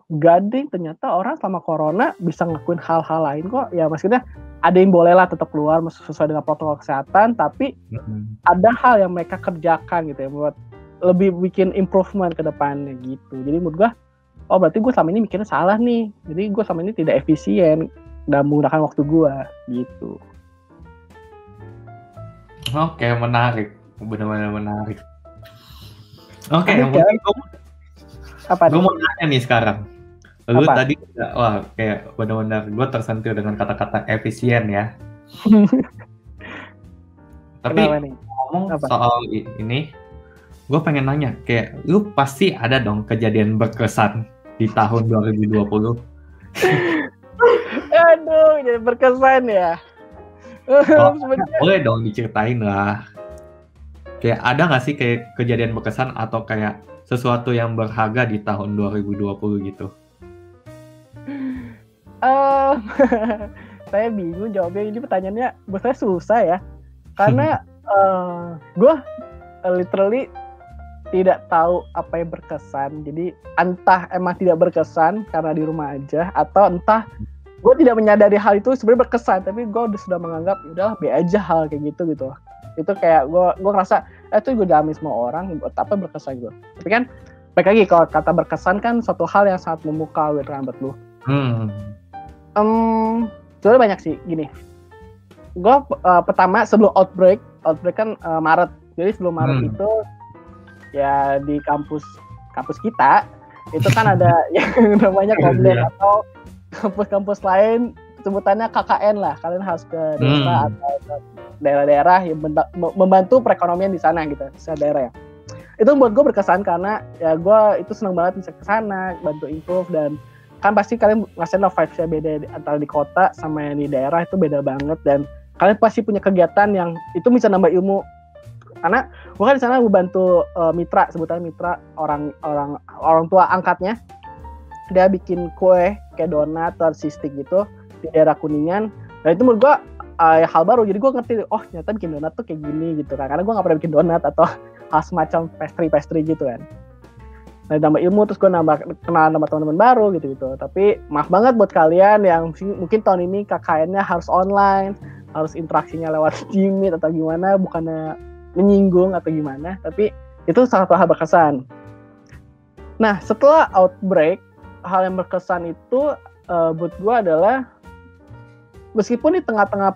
gading ternyata orang selama corona bisa ngelakuin hal-hal lain kok. Ya maksudnya ada yang boleh lah tetap keluar sesuai dengan protokol kesehatan, tapi ada hal yang mereka kerjakan gitu ya buat lebih bikin improvement ke depannya gitu. Jadi menurut gue, berarti gue selama ini mikirnya salah nih. Jadi gue selama ini tidak efisien dalam menggunakan waktu gue gitu. Oke, menarik. Benar-benar menarik. Oke, yang penting gue mau nanya nih sekarang. Lu tadi kayak benar-benar gue tersentuh dengan kata-kata efisien ya. Tapi ngomong soal ini, gue pengen nanya, kayak lu pasti ada dong kejadian berkesan di tahun 2020. Aduh, jadi berkesan ya. Boleh dong diceritain lah. Kayak ada nggak sih kayak kejadian berkesan atau kayak sesuatu yang berharga di tahun 2020 gitu? Saya bingung jawabnya, ini pertanyaannya buat saya susah ya. Karena gue literally tidak tahu apa yang berkesan. Jadi entah emang tidak berkesan karena di rumah aja, atau entah gue tidak menyadari hal itu sebenarnya berkesan, tapi gue sudah menganggap udahlah be aja hal kayak gitu. Itu kayak gue ngerasa itu gue dialami semua orang, buat apa berkesan gue. Tapi kan baik lagi, kalau kata berkesan kan suatu hal yang sangat memukau gitu kan buat lu. Sebenarnya banyak sih. Gini, gue pertama sebelum outbreak kan Maret. Jadi sebelum Maret itu ya di kampus kita itu kan ada yang namanya komplek atau kampus-kampus lain sebutannya KKN lah. Kalian harus ke desa atau ke daerah-daerah yang membantu perekonomian di sana gitu, daerah ya. Itu buat gue berkesan karena ya gue itu senang banget bisa ke sana, bantu improve, dan kan pasti kalian ngerasain vibes-nya beda antara di kota sama yang di daerah, itu beda banget, dan kalian pasti punya kegiatan yang itu bisa nambah ilmu. Karena gue kan di sana gue bantu mitra, sebutannya mitra, orang tua angkatnya. Dia bikin kue kayak donat atau sistik gitu di daerah Kuningan. Dan itu menurut gue hal baru. Jadi gue ngerti, ternyata bikin donat tuh kayak gini gitu kan. Karena gue gak pernah bikin donat atau hal semacam pastry gitu kan. Nah, nambah ilmu, terus gue kenal sama teman-teman baru gitu. Tapi maaf banget buat kalian yang mungkin tahun ini KKN-nya harus online, harus interaksinya lewat Zoom atau gimana, bukannya menyinggung atau gimana, tapi itu salah satu hal berkesan. Nah, setelah outbreak, hal yang berkesan itu buat gue adalah meskipun di tengah-tengah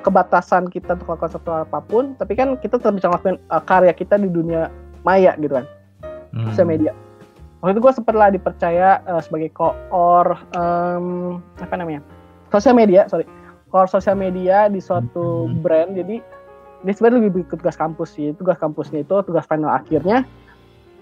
kebatasan kita untuk melakukan sesuatu apapun, tapi kan kita tetap bisa melakukan karya kita di dunia maya gitu kan, sosial media. Waktu itu gue sempat lah dipercaya sebagai koor sosial media di suatu brand. Jadi ini sebenarnya lebih tugas kampus sih. Tugas kampusnya itu tugas final akhirnya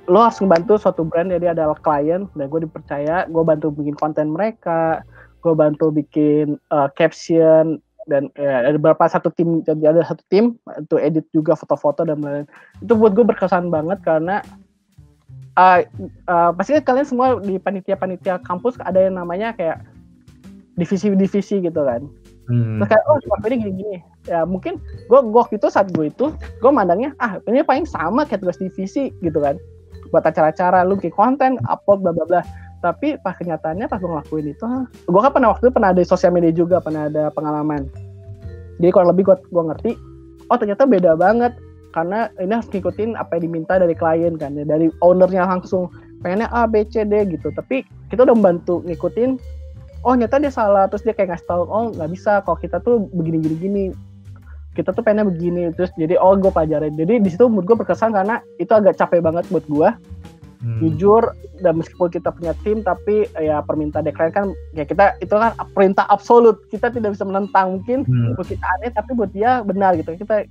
lo harus membantu suatu brand, jadi adalah klien, dan gue dipercaya, gue bantu bikin konten mereka, gue bantu bikin caption, dan ada beberapa satu tim untuk edit juga foto-foto dan lain-lain. Itu buat gue berkesan banget karena pasti kalian semua di panitia kampus ada yang namanya kayak divisi-divisi gitu kan. Terus kayak ini gini-gini. Ya mungkin gue waktu itu saat gue mandangnya ini paling sama kayak tugas divisi gitu kan. Buat acara-acara, lu bikin konten, upload, bla bla bla. Tapi pas kenyataannya pas gue ngelakuin itu, gue kan pernah ada di sosial media juga, pernah ada pengalaman. Jadi kurang lebih gue ngerti, ternyata beda banget. Karena ini harus ngikutin apa yang diminta dari klien kan, ya, dari ownernya langsung. Pengennya A, B, C, D gitu. Tapi kita udah membantu ngikutin, ternyata dia salah. Terus dia kayak ngasih tahu, nggak bisa, kalau kita tuh begini-gini. Kita tuh pengennya begini, terus jadi gue pelajarin. Jadi di situ menurut gue berkesan karena itu agak capek banget buat gue. Jujur, dan meskipun kita punya tim, tapi ya permintaan dari klien kan ya kita itu kan perintah absolut, kita tidak bisa menentang. Mungkin buat kita aneh, tapi buat dia benar gitu. Kita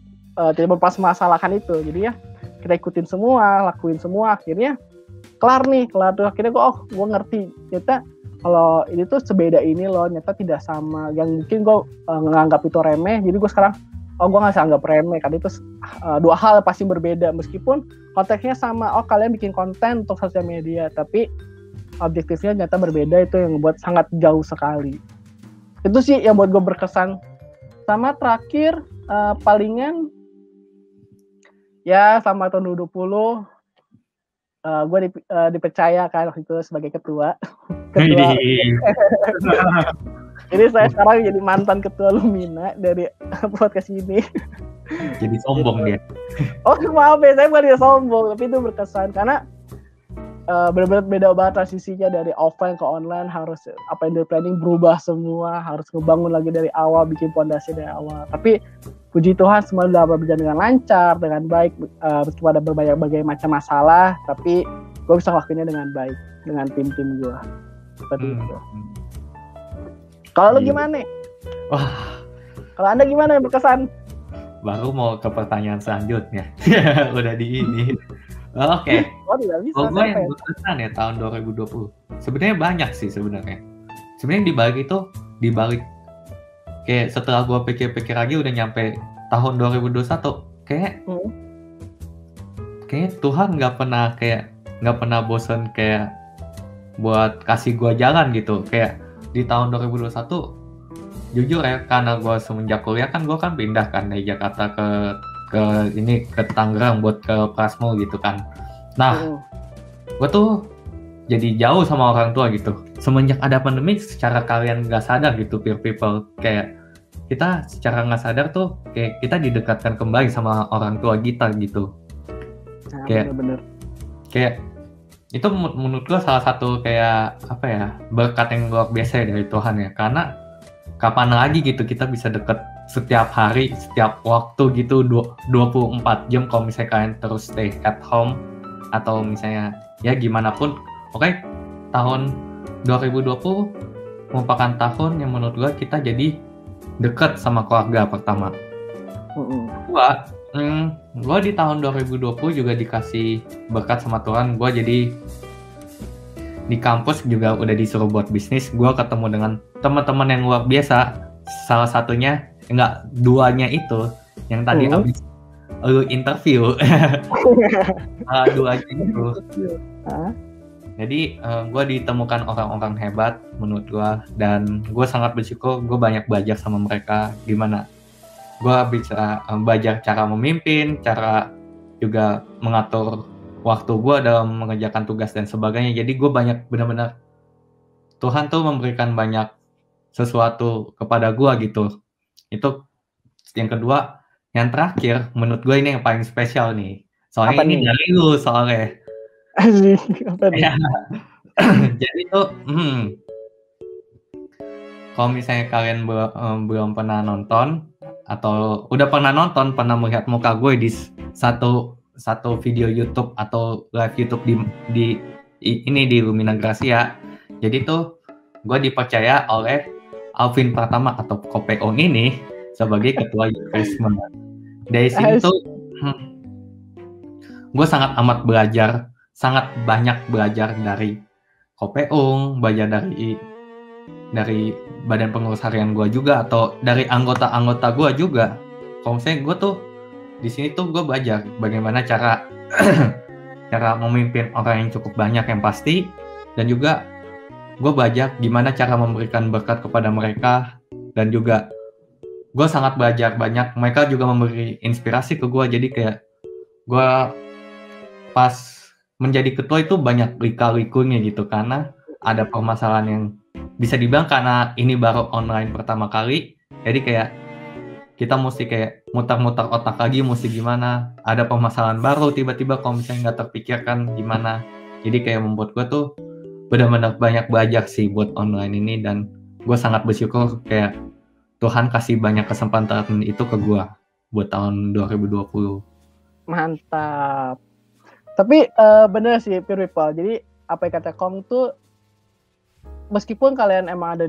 tidak mempermasalahkan itu. Jadi ya kita ikutin semua, lakuin semua, akhirnya kelar tuh. Akhirnya gue ngerti ternyata kalau ini tuh sebeda ini loh, ternyata tidak sama. Yang mungkin gue nganggap itu remeh, jadi gue sekarang gue nggak bisa anggap remeh, karena itu dua hal pasti berbeda. Meskipun konteksnya sama, kalian bikin konten untuk sosial media, tapi objektifnya ternyata berbeda. Itu yang membuat sangat jauh sekali. Itu sih yang buat gue berkesan. Sama terakhir palingan ya sama tahun 2020 gue dipercaya kan waktu itu sebagai ketua. Jadi saya sekarang jadi mantan ketua Lumina dari podcast ini. Jadi sombong dia. Oh maaf ya, saya bukan dia sombong, tapi itu berkesan karena benar-benar beda banget transisinya dari offline ke online. Harus apa yang di planning berubah semua, harus ngebangun lagi dari awal, bikin fondasi dari awal. Tapi puji Tuhan semua sudah berjalan dengan lancar, dengan baik, meskipun ada berbagai macam masalah, tapi gue bisa ngelakuinnya dengan baik dengan tim-tim gue seperti itu. Kalau lu gimana? Wah, kalau Anda gimana yang berkesan? Baru mau ke pertanyaan selanjutnya. Udah di ini. Oke. Oh, tidak bisa. Kalau gue yang berkesan ya tahun 2020. Sebenarnya banyak sih sebenarnya. Sebenarnya di balik kayak setelah gue pikir-pikir lagi udah nyampe tahun 2021 kayak Tuhan nggak pernah bosen kayak buat kasih gue jalan gitu. Kayak di tahun 2021 jujur ya, karena gue semenjak kuliah kan gue kan pindah kan dari Jakarta ke Tangerang buat ke Prasmo gitu kan. Nah gue tuh jadi jauh sama orang tua gitu. Semenjak ada pandemi secara kalian nggak sadar gitu peer people, kayak kita secara nggak sadar tuh kayak kita didekatkan kembali sama orang tua kita gitu. Nah, kayak bener-bener. Kayak itu menurut gue salah satu kayak apa ya, berkat yang luar biasa ya dari Tuhan ya, karena kapan lagi gitu kita bisa deket setiap hari, setiap waktu gitu 24 jam kalau misalnya kalian terus stay at home atau misalnya ya gimana pun. Oke, tahun 2020 merupakan tahun yang menurut gue kita jadi deket sama keluarga pertama. Gue di tahun 2020 juga dikasih berkat sama Tuhan. Gue jadi di kampus juga udah disuruh buat bisnis. Gue ketemu dengan teman-teman yang luar biasa. Salah satunya, duanya itu yang tadi abis lu interview. Duanya itu. Jadi gue ditemukan orang-orang hebat menurut gue, dan gue sangat bersyukur. Gue banyak belajar sama mereka gimana gue bisa belajar cara memimpin, cara juga mengatur waktu gue dalam mengerjakan tugas dan sebagainya. Jadi gue banyak benar-benar Tuhan tuh memberikan banyak sesuatu kepada gue gitu. Itu yang kedua. Yang terakhir menurut gue ini yang paling spesial nih. Soalnya apa ini nih? Dari lu soalnya. Jadi tuh kalau misalnya kalian belum pernah nonton atau udah pernah melihat muka gue di satu video YouTube atau live YouTube di Lumina Gracia. Jadi tuh gue dipercaya oleh Alvin Pratama atau Kopeong ini sebagai ketua Yurisme. Dari sini tuh gue sangat amat sangat banyak belajar dari Kopeong, belajar dari badan pengurus harian gue juga, atau dari anggota-anggota gue juga. Kalau misalnya gue tuh di sini tuh gue belajar bagaimana cara memimpin orang yang cukup banyak yang pasti, dan juga gue belajar gimana cara memberikan berkat kepada mereka, dan juga gue sangat belajar banyak. Mereka juga memberi inspirasi ke gue. Jadi kayak gue pas menjadi ketua itu banyak lika-likunya gitu, karena ada permasalahan yang bisa dibilang karena ini baru online pertama kali, jadi kayak kita mesti kayak mutar-mutar otak lagi mesti gimana, ada permasalahan baru tiba-tiba kalau misalnya nggak terpikirkan gimana. Jadi kayak membuat gue tuh benar-benar banyak belajar sih buat online ini, dan gue sangat bersyukur kayak Tuhan kasih banyak kesempatan itu ke gue buat tahun 2020. Mantap. Tapi bener sih Pure People, jadi apa yang kata Kong tuh, meskipun kalian emang ada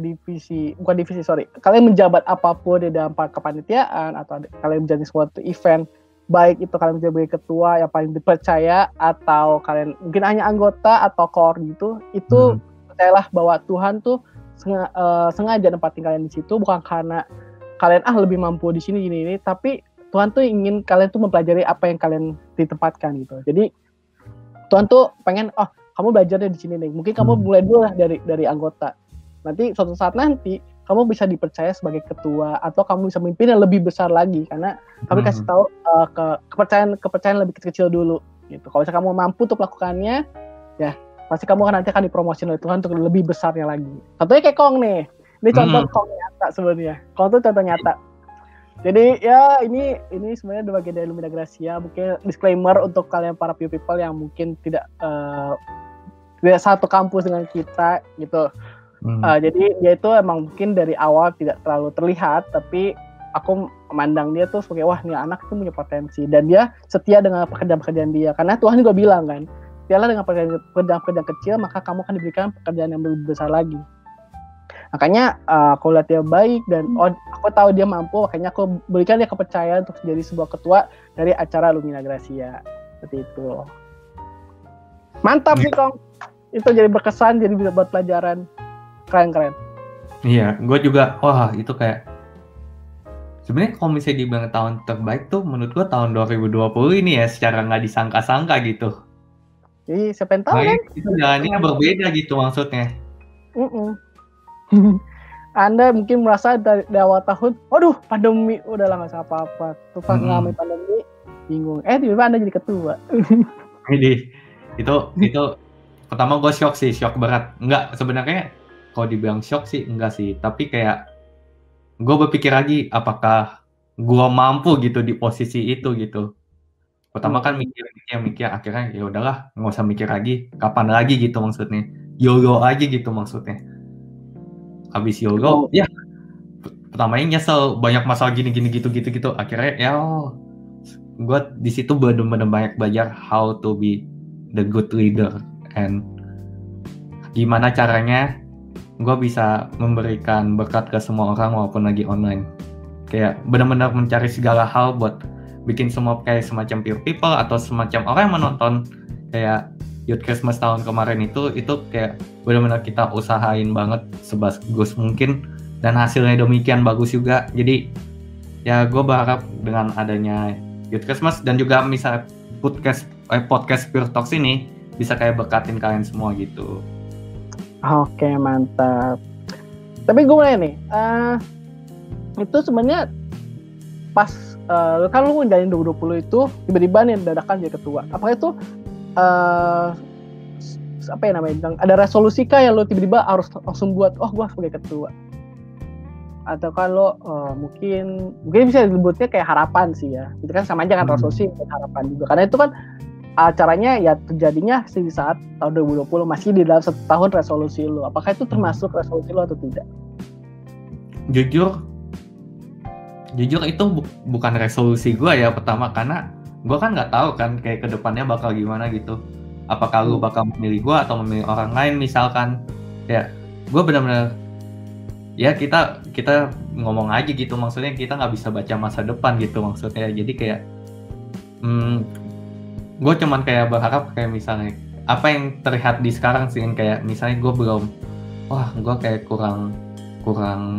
kalian menjabat apapun di dalam kepanitiaan atau kalian menjadi suatu event, baik itu kalian menjadi ketua yang paling dipercaya atau kalian mungkin hanya anggota atau core gitu, itu percayalah bahwa Tuhan tuh sengaja nempatin kalian di situ bukan karena kalian lebih mampu di sini gini, tapi Tuhan tuh ingin kalian tuh mempelajari apa yang kalian ditempatkan gitu. Jadi Tuhan tuh pengen kamu belajarnya di sini nih. Mungkin kamu mulai dulu lah dari anggota. Nanti suatu saat nanti kamu bisa dipercaya sebagai ketua atau kamu bisa memimpin yang lebih besar lagi karena kami kasih tahu kepercayaan lebih kecil dulu gitu. Kalau misalnya kamu mampu untuk melakukannya, ya pasti kamu nanti akan dipromosi oleh Tuhan untuk lebih besarnya lagi. Contohnya kayak Kong nih, ini contoh Kong nyata sebenarnya. Kong tuh contoh nyata. Jadi ya ini sebenarnya bagian dari Lumina Gracia. Mungkin disclaimer untuk kalian para people yang mungkin tidak satu kampus dengan kita gitu. Jadi dia itu emang mungkin dari awal tidak terlalu terlihat, tapi aku memandang dia tuh sebagai wah nih anak tuh punya potensi dan dia setia dengan pekerjaan-pekerjaan dia. Karena Tuhan juga bilang kan, setialah dengan pekerjaan kecil maka kamu akan diberikan pekerjaan yang lebih besar lagi. Makanya aku lihat dia baik dan aku tahu dia mampu, makanya aku berikan dia kepercayaan untuk jadi sebuah ketua dari acara Lumina Gracia. Seperti itu. Mantap sih Kong. Itu jadi berkesan, jadi bisa buat pelajaran. Keren. Iya, gue juga, wah itu kayak sebenarnya kalau misalnya dibilang tahun terbaik tuh menurut gue tahun 2020 ini ya secara nggak disangka-sangka gitu. Jadi siapa yang tahu kan? Itu jalannya berbeda gitu maksudnya. Anda mungkin merasa dari awal tahun, waduh pandemi, udahlah nggak usah apa-apa. Tuh pas ngalami pandemi, bingung. Tiba-tiba Anda jadi ketua. Jadi itu pertama gue shock berat. Enggak, sebenarnya kalau dibilang shock sih enggak sih. Tapi kayak gue berpikir lagi, apakah gue mampu gitu di posisi itu gitu. Pertama kan mikir akhirnya ya udahlah nggak usah mikir lagi. Kapan lagi gitu maksudnya. YOLO aja gitu maksudnya. Habis YOLO, ya pertamanya nyesel banyak masalah gini gitu. Akhirnya ya gue di situ benar-benar banyak belajar how to be the good leader and gimana caranya gue bisa memberikan berkat ke semua orang walaupun lagi online. Kayak benar-benar mencari segala hal buat bikin semua kayak semacam peer people atau semacam orang yang menonton kayak Youth Christmas tahun kemarin itu kayak benar-benar kita usahain banget sebagus mungkin dan hasilnya demikian bagus juga. Jadi ya gue berharap dengan adanya Youth Christmas dan juga misalnya podcast Pure Talks ini bisa kayak berkatin kalian semua gitu. Oke, mantap. Tapi gue mulai nih, itu sebenarnya pas kan lu ngejalanin 2020 itu tiba-tiba nih dadakan jadi ketua. Apakah itu apa ya namanya, ada resolusi kah yang lo tiba-tiba harus langsung buat, gue sebagai ketua, atau kalau mungkin bisa disebutnya kayak harapan sih ya, itu kan sama aja kan resolusi dan harapan juga, karena itu kan acaranya ya terjadinya di saat tahun 2020 masih di dalam 1 tahun resolusi lo. Apakah itu termasuk resolusi lo atau tidak? Jujur itu bukan resolusi gue ya pertama, karena gue kan nggak tahu kan kayak kedepannya bakal gimana gitu. Apakah lu bakal memilih gue atau memilih orang lain misalkan. Ya gue benar-benar ya kita ngomong aja gitu, maksudnya kita nggak bisa baca masa depan gitu maksudnya. Jadi kayak gue cuman kayak berharap kayak misalnya apa yang terlihat di sekarang sih, kayak misalnya gue kayak kurang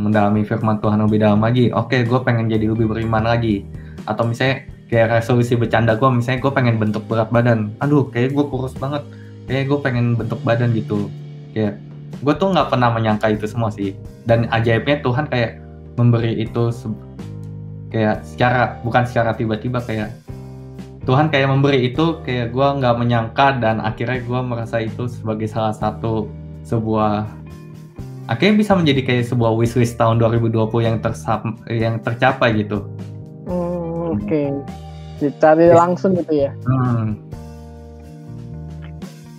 mendalami firman Tuhan lebih dalam lagi. Oke, gue pengen jadi lebih beriman lagi. Atau misalnya kayak resolusi bercanda gue, misalnya gue pengen bentuk berat badan. Aduh, kayak gue kurus banget. Kayak gue pengen bentuk badan gitu. Kayak gue tuh nggak pernah menyangka itu semua sih. Dan ajaibnya Tuhan kayak memberi itu kayak bukan secara tiba-tiba, kayak Tuhan kayak memberi itu kayak gue nggak menyangka, dan akhirnya gue merasa itu sebagai salah satu akhirnya bisa menjadi kayak sebuah wishlist tahun 2020 yang tercapai gitu. Oke. Dicari langsung gitu ya.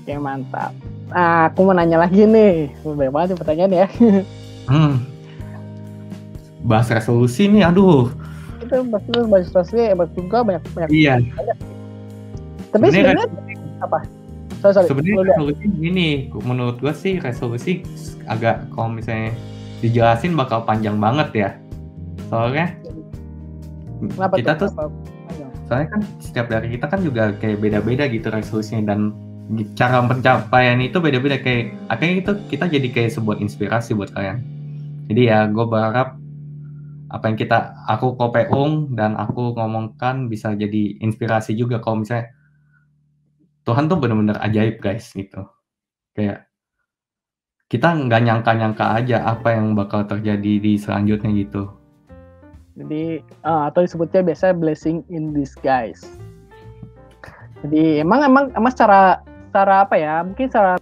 Oke, mantap. Aku mau nanya lagi nih. Banyak banget nih pertanyaan ya. Bahas resolusi nih, aduh. Itu bahas resolusi hebat juga, banyak. Iya. Tapi sebenarnya apa? Sorry. Sebenarnya resolusi gini, menurut gue sih resolusi agak, kalau misalnya dijelasin bakal panjang banget ya. Soalnya soalnya kan setiap dari kita kan juga kayak beda-beda gitu resolusinya, dan cara pencapaian itu beda-beda. Kayak akhirnya itu kita jadi kayak sebuah inspirasi buat kalian. Jadi ya gue berharap apa yang aku kopeung dan aku ngomongkan bisa jadi inspirasi juga. Kalau misalnya Tuhan tuh benar-benar ajaib guys gitu. Kayak kita nggak nyangka-nyangka aja apa yang bakal terjadi di selanjutnya gitu. Jadi atau disebutnya biasa blessing in disguise. Jadi emang secara apa ya? Mungkin secara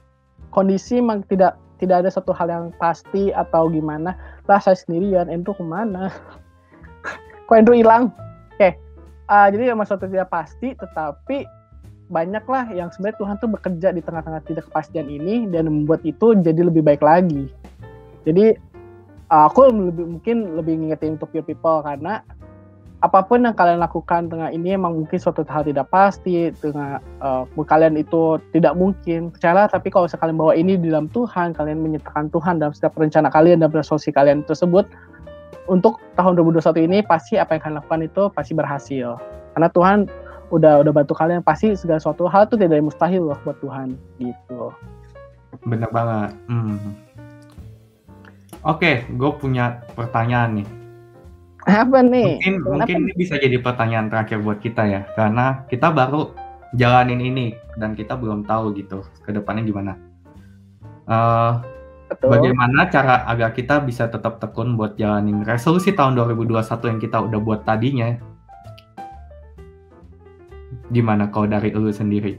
kondisi emang tidak ada satu hal yang pasti atau gimana. Lah saya sendirian, Andrew kemana? Kok Andrew hilang? Oke. Jadi emang suatu tidak pasti, tetapi banyaklah yang sebenarnya Tuhan tuh bekerja di tengah-tengah tidak kepastian ini dan membuat itu jadi lebih baik lagi. Jadi aku mungkin lebih ngingetin untuk your people karena apapun yang kalian lakukan tengah ini emang mungkin suatu hal tidak pasti, tengah kalian itu tidak mungkin, percayalah. Tapi kalau kalian bawa ini di dalam Tuhan, kalian menyertakan Tuhan dalam setiap rencana kalian dan resolusi kalian tersebut, untuk tahun 2021 ini pasti apa yang kalian lakukan itu pasti berhasil. Karena Tuhan udah bantu kalian, pasti segala suatu hal itu tidak mustahil loh buat Tuhan gitu. Bener banget. Oke, gue punya pertanyaan nih. Apa nih? Mungkin ini bisa jadi pertanyaan terakhir buat kita ya, karena kita baru jalanin ini dan kita belum tahu gitu ke depannya gimana. Bagaimana cara agar kita bisa tetap tekun buat jalanin resolusi tahun 2021 yang kita udah buat tadinya? Gimana kalau dari lu sendiri?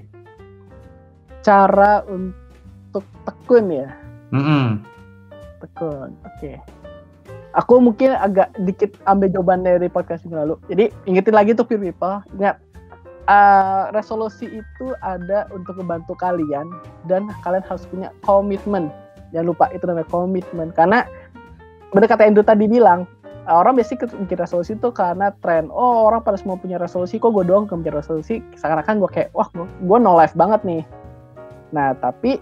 Cara untuk tekun ya? Tekun, oke. Aku mungkin agak dikit ambil jawaban dari podcast yang lalu. Jadi ingetin lagi tuh people, ingat resolusi itu ada untuk membantu kalian dan kalian harus punya komitmen. Jangan lupa itu namanya komitmen. Karena benar kata Andrew tadi bilang, orang biasanya bikin resolusi itu karena tren. Oh, orang pada semua punya resolusi, kok gue doang gak punya resolusi? Seakan-akan gue kayak, wah gue no life banget nih. Nah, tapi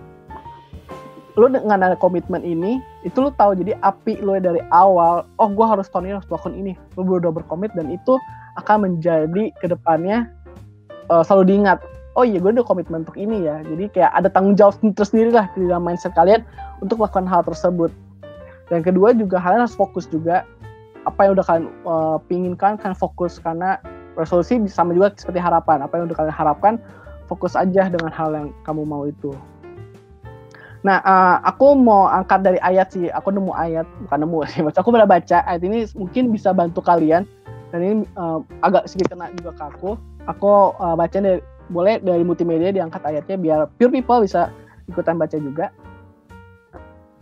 lu dengan ada komitmen ini, itu lu tahu jadi api lu dari awal, oh gue harus tahun ini harus melakukan ini. Lu udah berkomit dan itu akan menjadi kedepannya selalu diingat. Oh iya, gue udah komitmen untuk ini ya. Jadi kayak ada tanggung jawab tersendiri lah di dalam mindset kalian untuk melakukan hal tersebut. Dan kedua juga kalian harus fokus juga apa yang udah kalian pinginkan, kalian fokus karena resolusi sama juga seperti harapan. Apa yang udah kalian harapkan, fokus aja dengan hal yang kamu mau itu. Nah, aku mau angkat dari ayat sih. Aku nemu ayat, bukan nemu sih. Aku pernah baca ayat ini mungkin bisa bantu kalian. Dan ini agak sedikit kena juga ke aku. Aku baca boleh dari multimedia diangkat ayatnya biar pure people bisa ikutan baca juga.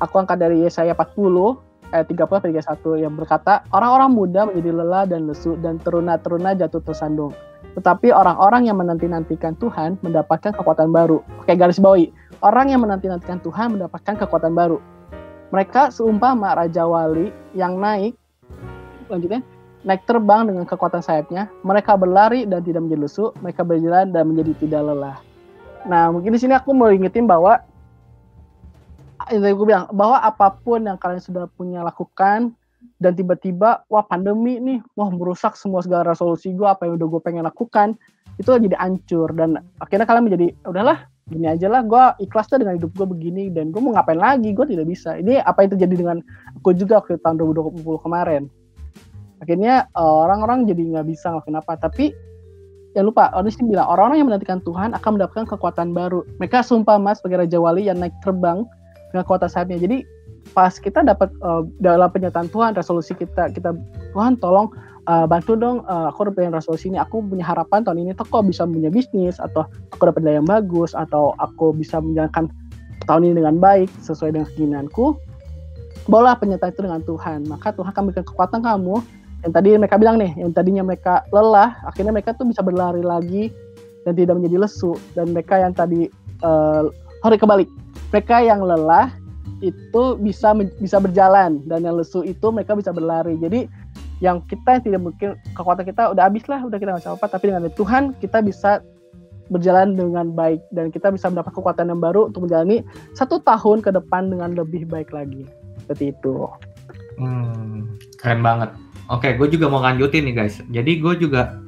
Aku angkat dari Yesaya 40 ayat 30-31 yang berkata, orang-orang muda menjadi lelah dan lesu dan teruna-teruna jatuh tersandung. Tetapi orang-orang yang menanti-nantikan Tuhan mendapatkan kekuatan baru. Oke, garis bawahi. Orang yang menanti-nantikan Tuhan mendapatkan kekuatan baru. Mereka seumpama raja wali yang naik terbang dengan kekuatan sayapnya. Mereka berlari dan tidak menjadi lesu. Mereka berjalan dan menjadi tidak lelah. Nah, mungkin di sini aku mau ingetin bahwa apapun yang kalian sudah punya lakukan dan tiba-tiba wah pandemi nih, wah merusak semua segala resolusi gue, apa yang udah gue pengen lakukan itu jadi hancur dan akhirnya kalian menjadi udahlah gini aja lah, gue ikhlas tuh dengan hidup gue begini dan gue mau ngapain lagi, gue tidak bisa. Ini apa yang terjadi dengan aku juga waktu tahun 2020 kemarin. Akhirnya orang-orang jadi nggak bisa ngelakuin apa, tapi jangan lupa orang ini bilang orang-orang yang menantikan Tuhan akan mendapatkan kekuatan baru. Mereka seumpama sebagai raja wali yang naik terbang dengan kekuatan sayapnya. Jadi pas kita dapat dalam pernyataan Tuhan, resolusi kita Tuhan tolong bantu dong, aku udah pengen resolusi ini, aku punya harapan tahun ini tuh kok bisa punya bisnis, atau aku dapat nilai yang bagus, atau aku bisa menjalankan tahun ini dengan baik sesuai dengan keinginanku. Bawalah pernyataan itu dengan Tuhan, maka Tuhan akan berikan kekuatan kamu. Yang tadi mereka bilang nih, yang tadinya mereka lelah, akhirnya mereka tuh bisa berlari lagi dan tidak menjadi lesu. Dan mereka yang tadi kebalik, mereka yang lelah itu bisa berjalan dan yang lesu itu mereka bisa berlari. Jadi yang kita yang tidak mungkin kekuatan kita udah habis lah, udah kita nggak bisa apa, tapi dengan Tuhan kita bisa berjalan dengan baik dan kita bisa mendapat kekuatan yang baru untuk menjalani 1 tahun ke depan dengan lebih baik lagi. Seperti itu. Keren banget. Oke, gue juga mau lanjutin nih guys. Jadi gue juga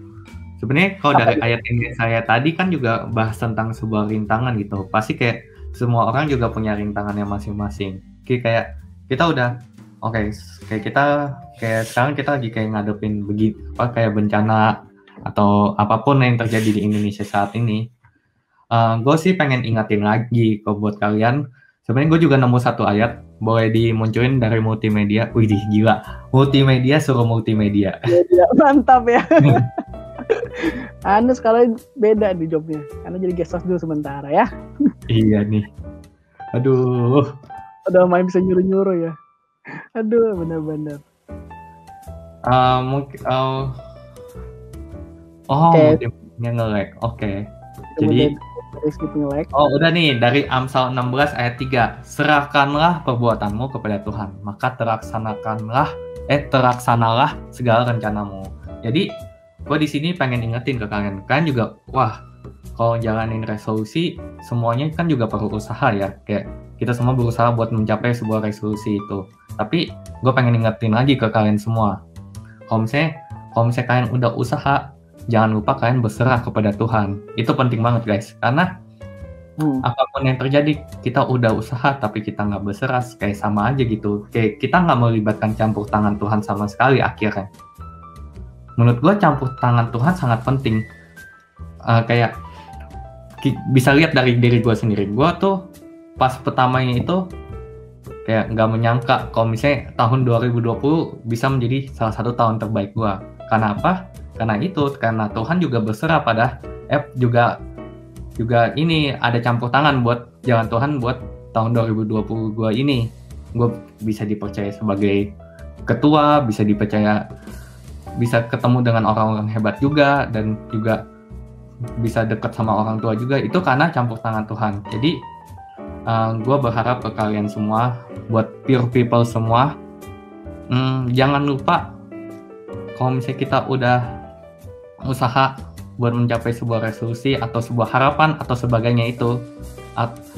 sebenarnya kalau dari ayat ini saya tadi kan juga bahas tentang sebuah rintangan gitu. Pasti kayak semua orang juga punya rintangannya masing-masing. Kayak kita udah kayak sekarang kita lagi kayak ngadepin kayak bencana atau apapun yang terjadi di Indonesia saat ini. Gue sih pengen ingatin lagi buat kalian Sebenarnya gue juga nemu satu ayat, boleh dimunculin dari multimedia. Wih, gila. Multimedia suruh multimedia. Ya, mantap ya. Anda sekarang beda di jobnya. Anda jadi guest host dulu sementara ya. Iya nih. Aduh. Udah main bisa nyuruh-nyuruh ya. Aduh, bener-bener. Mungkin Oke. multimedianya nge-lag. Oke. Jadi udah nih dari Amsal 16 ayat 3. Serahkanlah perbuatanmu kepada Tuhan, maka teraksanalah segala rencanamu. Jadi gue di sini pengen ingetin ke kalian juga, wah, kalau jalanin resolusi semuanya kan juga perlu usaha ya. Kayak kita semua berusaha buat mencapai sebuah resolusi itu. Tapi gue pengen ingetin lagi ke kalian semua. Kalau misalnya kalian udah usaha, jangan lupa kalian berserah kepada Tuhan. Itu penting banget guys, karena apapun yang terjadi, kita udah usaha tapi kita nggak berserah, kayak sama aja gitu. Kayak kita nggak melibatkan campur tangan Tuhan sama sekali akhirnya. Menurut gue campur tangan Tuhan sangat penting. Kayak bisa lihat dari diri gue sendiri. Gue tuh pas pertamanya itu kayak nggak menyangka kalau misalnya tahun 2020 bisa menjadi salah satu tahun terbaik gue. Karena apa? Karena Tuhan juga berserah pada juga ini ada campur tangan buat jalan Tuhan buat tahun 2020 gue ini. Gue bisa dipercaya sebagai ketua, bisa ketemu dengan orang-orang hebat juga, dan juga bisa dekat sama orang tua juga. Itu karena campur tangan Tuhan. Jadi gue berharap ke kalian semua, buat pure people semua, jangan lupa kalau misalnya kita udah usaha buat mencapai sebuah resolusi atau sebuah harapan atau sebagainya itu,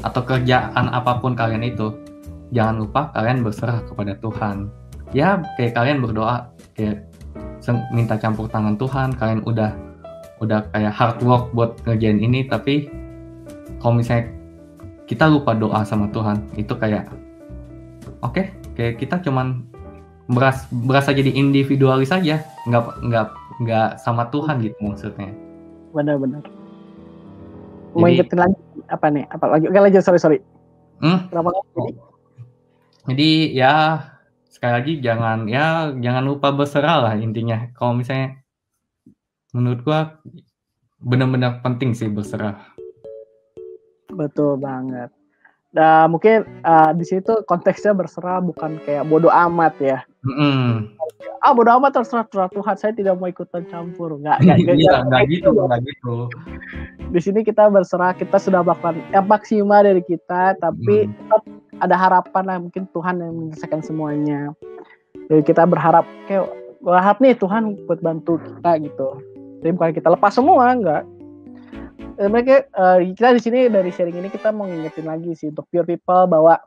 atau kerjaan apapun kalian itu, jangan lupa kalian berserah kepada Tuhan. Ya kayak kalian berdoa, kayak minta campur tangan Tuhan, kalian udah kayak hard work buat ngerjain ini, tapi kalau misalnya kita lupa doa sama Tuhan, itu kayak kayak kita cuman berasa jadi individualis aja, nggak sama Tuhan gitu maksudnya. Benar-benar. Mau ingetin lagi apa nih? Apa lagi? Oke, lanjut, sorry. Kenapa? Jadi ya sekali lagi jangan lupa berserah lah intinya. Kalau misalnya menurut gua benar-benar penting sih berserah. Betul banget. Nah, mungkin di situ konteksnya berserah bukan kayak bodoh amat ya. Bodoh amat terserah Tuhan, saya tidak mau ikutan campur. Enggak gitu. Di sini kita berserah, kita sudah melakukan yang maksimal dari kita, tapi tetap ada harapan lah, mungkin Tuhan yang menyelesaikan semuanya. Jadi kita berharap nih Tuhan buat bantu kita gitu. Jadi bukan kita lepas semua, enggak. Mereka kita di sini dari sharing ini kita mau ngingetin lagi sih untuk pure people bahwa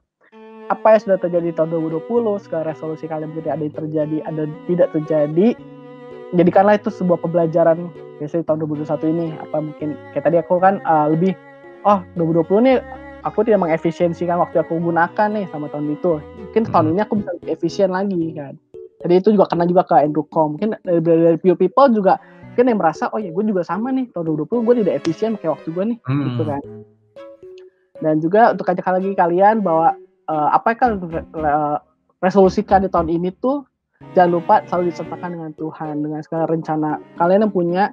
apa yang sudah terjadi di tahun 2020, segala resolusi kalian mungkin ada yang terjadi, ada yang tidak terjadi, jadikanlah itu sebuah pembelajaran. Biasanya di tahun 2021 ini, apa mungkin kayak tadi aku kan 2020 nih aku tidak mengefisiensikan waktu aku gunakan nih sama tahun itu. Mungkin tahun ini aku bisa lebih efisien lagi kan. Jadi itu juga kena juga ke Andrewcom. Mungkin dari pure people juga mungkin yang merasa, oh ya gue juga sama nih, tahun 2020 gue tidak efisien kayak waktu gue nih, gitu kan. Dan juga untuk ajak lagi kalian bahwa apa yang kalian resolusikan di tahun ini tuh jangan lupa selalu disertakan dengan Tuhan, dengan segala rencana kalian yang punya,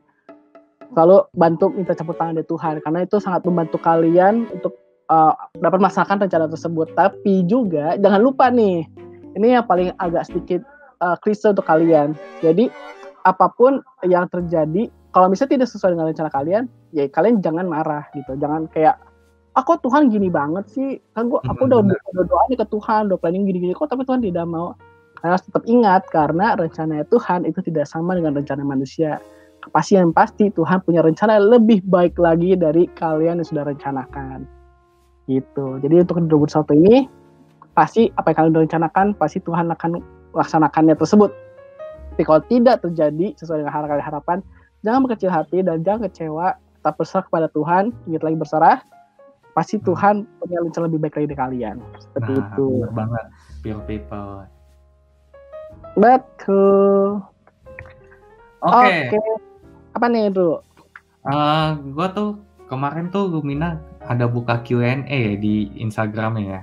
selalu bantu minta campur tangan dari Tuhan, karena itu sangat membantu kalian untuk dapat melaksanakan rencana tersebut. Tapi juga jangan lupa nih, ini yang paling agak sedikit klise untuk kalian. Jadi apapun yang terjadi, kalau misalnya tidak sesuai dengan rencana kalian, ya kalian jangan marah gitu. Jangan kayak, kok Tuhan gini banget sih? Kan aku udah doa nih ke Tuhan, udah planning gini-gini, kok tapi Tuhan tidak mau. Kalian harus tetap ingat, karena rencana Tuhan itu tidak sama dengan rencana manusia. Pasti Tuhan punya rencana lebih baik lagi dari kalian yang sudah rencanakan. Gitu. Jadi untuk 2021 ini, pasti apa yang kalian udah rencanakan, pasti Tuhan akan melaksanakannya tersebut. Tapi kalau tidak terjadi sesuai dengan harapan, jangan berkecil hati dan jangan kecewa. Tetap berserah kepada Tuhan, ingat lagi berserah. Pasti Tuhan punya rencana lebih baik lagi dari kalian. Seperti itu. Benar banget, pure people. Betul. Oke. Apa nih itu? Gue tuh kemarin tuh Lumina ada buka Q&A di Instagramnya ya.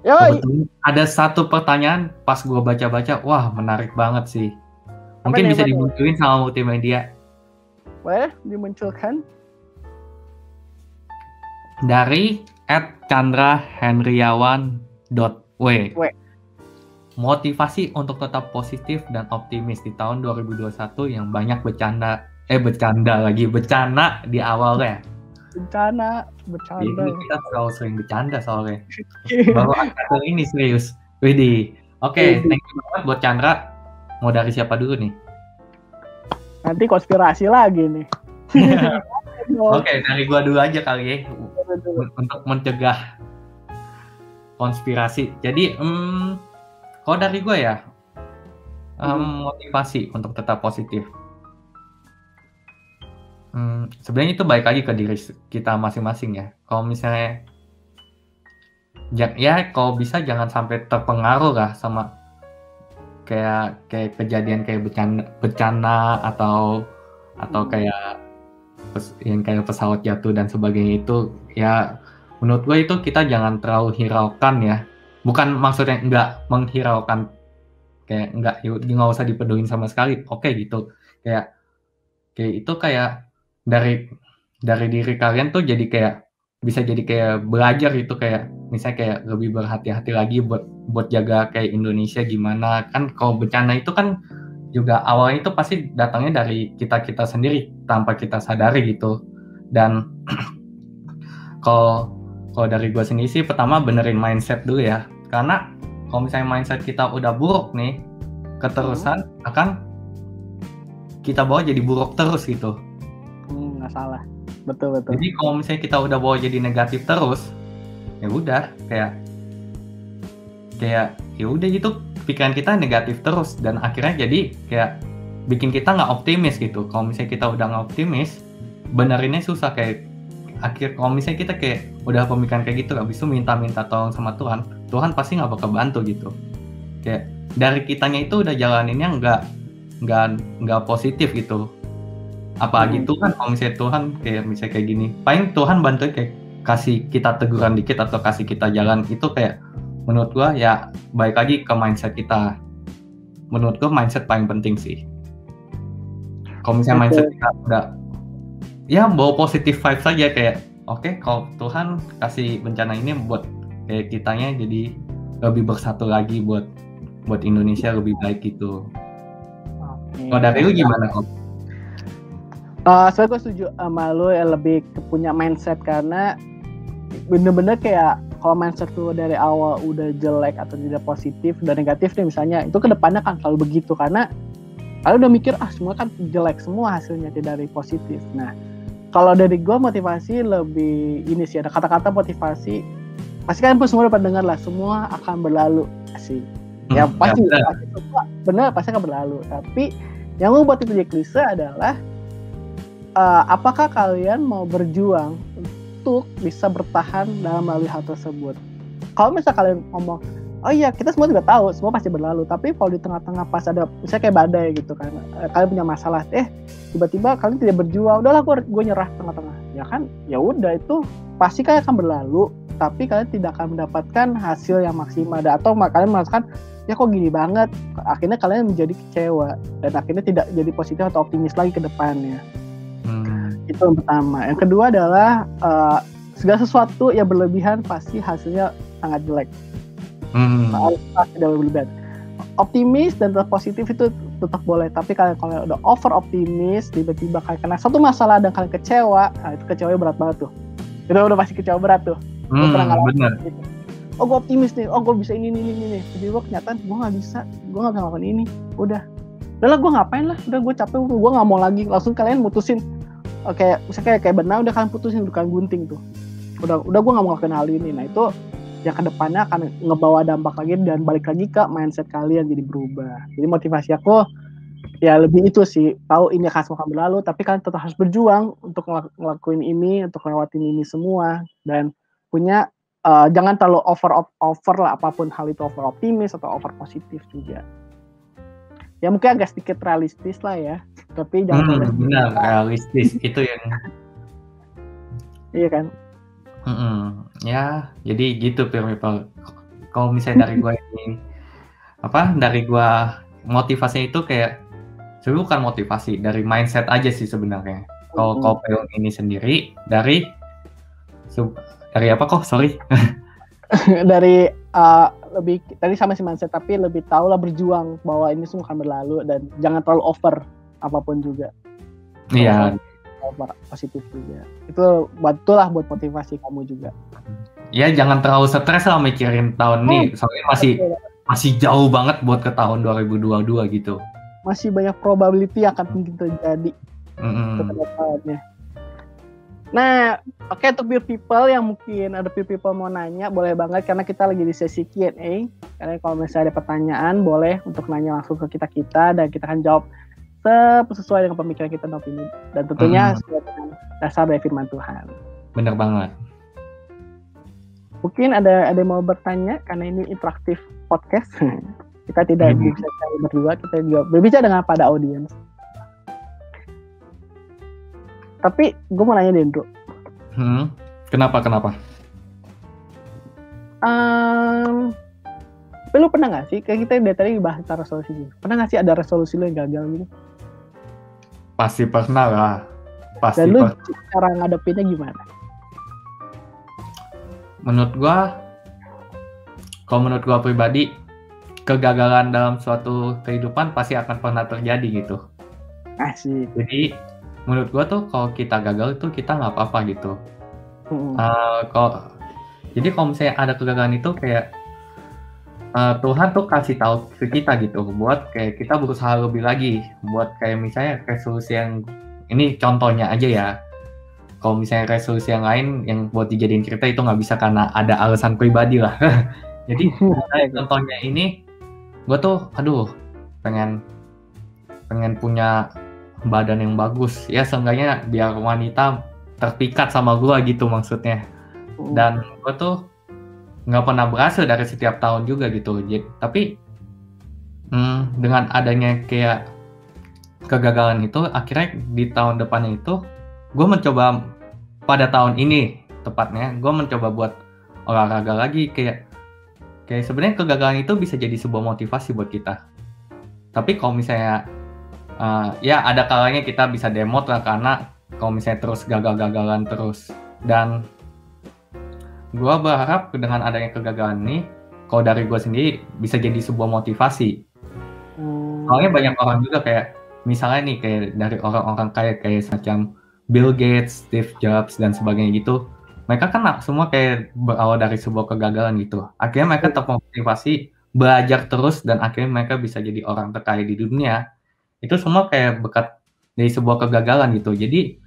Kebetulan ada satu pertanyaan pas gue baca-baca, wah menarik banget sih. Mungkin bisa dimunculin sama multimedia. Boleh dimunculkan. Dari @chandrahenriawan.w. Motivasi untuk tetap positif dan optimis di tahun 2021 yang banyak bercanda di awalnya. Bercanda. Ini kita terlalu sering bercanda soalnya. Baru akhir ini serius. Widih. Oke, thank you banget buat Chandra. Mau dari siapa dulu nih? Nanti konspirasi lagi nih. Oke, dari gua dulu aja kali ya. Untuk mencegah konspirasi. Jadi, kalau dari gue ya, motivasi untuk tetap positif. Sebenarnya itu baik lagi ke diri kita masing-masing ya. Kalau misalnya, ya kalau bisa jangan sampai terpengaruh lah sama kayak kejadian kayak bencana atau kayak yang kayak pesawat jatuh dan sebagainya itu. Ya menurut gue itu kita jangan terlalu hiraukan ya. Bukan maksudnya nggak menghiraukan, kayak nggak usah dipeduliin sama sekali. Oke gitu. Kayak itu kayak dari diri kalian tuh jadi kayak bisa jadi kayak belajar gitu, kayak misalnya kayak lebih berhati-hati lagi buat jaga kayak Indonesia gimana. Kan kalau bencana itu kan juga awalnya itu pasti datangnya dari kita sendiri tanpa kita sadari gitu. Dan kalau dari gue sendiri sih pertama benerin mindset dulu ya, karena kalau misalnya mindset kita udah buruk nih, keterusan akan kita bawa jadi buruk terus gitu. Nggak salah, betul. Jadi kalau misalnya kita udah bawa jadi negatif terus, ya udah kayak ya udah gitu, pikiran kita negatif terus dan akhirnya jadi kayak bikin kita nggak optimis gitu. Kalau misalnya kita udah nggak optimis, benerinnya susah. Kayak kalau misalnya kita kayak udah pemikiran kayak gitu, habis itu minta tolong sama Tuhan pasti nggak bakal bantu gitu. Kayak dari kitanya itu udah jalaninnya nggak positif gitu. Apalagi Tuhan, kalau misalnya Tuhan kayak gini, paling Tuhan bantu kayak kasih kita teguran dikit atau kasih kita jalan, itu kayak menurut gua ya baik lagi ke mindset kita. Menurut gua mindset paling penting sih. Kalau misalnya mindset kita udah ya bawa positif vibes saja, kayak oke, kalau Tuhan kasih bencana ini buat kayak kitanya jadi lebih bersatu lagi buat Indonesia lebih baik gitu. Kalau dari lu gimana kok? Saya setuju sama lu ya, lebih punya mindset, karena bener-bener kayak kalau mindset lu dari awal udah jelek atau tidak positif, udah negatif nih misalnya, itu kedepannya kan selalu begitu, karena kalian udah mikir semua kan jelek semua hasilnya, tidak dari positif. Nah kalau dari gue motivasi lebih ini sih, ada kata-kata motivasi pasti kan semua dapat dengar lah, semua akan berlalu sih. Ya pasti benar, pasti akan berlalu. Tapi yang membuat itu jadi klise adalah apakah kalian mau berjuang untuk bisa bertahan dalam melalui hal tersebut. Kalau misalnya kalian ngomong, oh iya kita semua juga tahu, semua pasti berlalu, tapi kalau di tengah-tengah pas ada misalnya kayak badai gitu kan, kalian punya masalah, tiba-tiba kalian tidak berjuang, udahlah gue nyerah tengah-tengah, ya kan, ya udah itu pasti kalian akan berlalu, tapi kalian tidak akan mendapatkan hasil yang maksimal, atau kalian merasakan ya kok gini banget, akhirnya kalian menjadi kecewa dan akhirnya tidak jadi positif atau optimis lagi ke depannya. Itu yang pertama. Yang kedua adalah segala sesuatu yang berlebihan pasti hasilnya sangat jelek. Pasti tidak berlebihan. Optimis dan tetap positif itu tetap boleh, tapi kalau udah over optimis, tiba-tiba kalian kena satu masalah dan kalian kecewa, itu kecewanya berat banget tuh. Itu udah pasti kecewa berat tuh. Benar. Gitu. Oh gue optimis nih, gue bisa ini. Jadi gue kenyataan gue nggak bisa ngelakuin ini. Udahlah gue ngapain lah, udah gue capek, gue nggak mau lagi. Langsung kalian mutusin. Oke, misalnya kayak benang udah kalian putusin, udah kalian gunting tuh. Udah gue nggak mau ngelakuin hal ini. Nah itu yang kedepannya akan ngebawa dampak lagi dan balik lagi ke mindset kalian jadi berubah. Jadi motivasi aku ya lebih itu sih, tahu ini akan berlalu, tapi kalian tetap harus berjuang untuk ngelakuin ini, untuk lewatin ini semua, dan punya jangan terlalu over lah, apapun hal itu, over optimis atau over positif juga. Ya mungkin agak sedikit realistis lah ya, tapi jangan benar realistis itu yang iya kan. Ya jadi gitu people. kalau misalnya dari gue ini dari gue motivasinya itu kayak sebenarnya bukan motivasi, dari mindset aja sih sebenarnya. Kalau Kopelung ini sendiri dari apa kok? Sorry. Dari lebih tadi sama si mindset, tapi lebih tahu lah berjuang bahwa ini semua akan berlalu dan jangan terlalu over apapun juga. Iya. Over positif juga. Itu betul lah buat motivasi kamu juga. Ya jangan terlalu stres lah mikirin tahun ini, soalnya masih jauh banget buat ke tahun 2022 gitu. Masih banyak probability yang akan mungkin terjadi ke depannya. Nah, oke, untuk peer people yang mungkin ada peer people mau nanya, boleh banget karena kita lagi di sesi Q&A. Karena kalau misalnya ada pertanyaan, boleh untuk nanya langsung ke kita dan kita akan jawab sesuai dengan pemikiran kita dan opini. Dan tentunya sesuai dengan dasar dari firman Tuhan. Bener banget. Mungkin ada yang mau bertanya karena ini interaktif podcast. Kita tidak bisa berdua, kita juga berbicara dengan pada audiens. Tapi gue mau nanya deh, Bro. Kenapa? Tapi lu pernah gak sih, kayak kita dari tadi bahas tentang resolusi gitu. Pernah gak sih ada resolusi lu yang gagal gitu? Pasti pernah lah. Dan lu cara ngadepinnya gimana? Kalau menurut gua pribadi, kegagalan dalam suatu kehidupan pasti akan pernah terjadi gitu. Asik. Jadi menurut gua tuh kalau kita gagal itu kita nggak apa-apa gitu. Jadi kalau misalnya ada kegagalan itu kayak Tuhan tuh kasih tahu ke kita gitu, buat kayak kita berusaha lebih lagi, buat kayak misalnya resolusi yang ini contohnya aja ya. Kalau misalnya resolusi yang lain yang buat dijadiin cerita itu nggak bisa karena ada alasan pribadi lah. Jadi contohnya ini, gue tuh pengen punya badan yang bagus ya, seenggaknya biar wanita terpikat sama gue gitu maksudnya. Dan gue tuh nggak pernah berhasil dari setiap tahun juga gitu. Tapi dengan adanya kayak kegagalan itu, akhirnya di tahun depannya itu gue mencoba, pada tahun ini tepatnya gue mencoba buat olahraga lagi. Kayak sebenarnya kegagalan itu bisa jadi sebuah motivasi buat kita. Tapi kalau misalnya ya ada kalanya kita bisa demot lah, karena kalau misalnya terus gagal-gagalan terus. Dan gue berharap dengan adanya kegagalan ini, kalau dari gue sendiri bisa jadi sebuah motivasi. Soalnya banyak orang juga kayak misalnya nih kayak dari orang-orang kayak semacam Bill Gates, Steve Jobs dan sebagainya gitu. Mereka kan semua kayak berawal dari sebuah kegagalan gitu. Akhirnya mereka termotivasi belajar terus dan akhirnya mereka bisa jadi orang terkaya di dunia. Itu semua kayak berkat dari sebuah kegagalan gitu. Jadi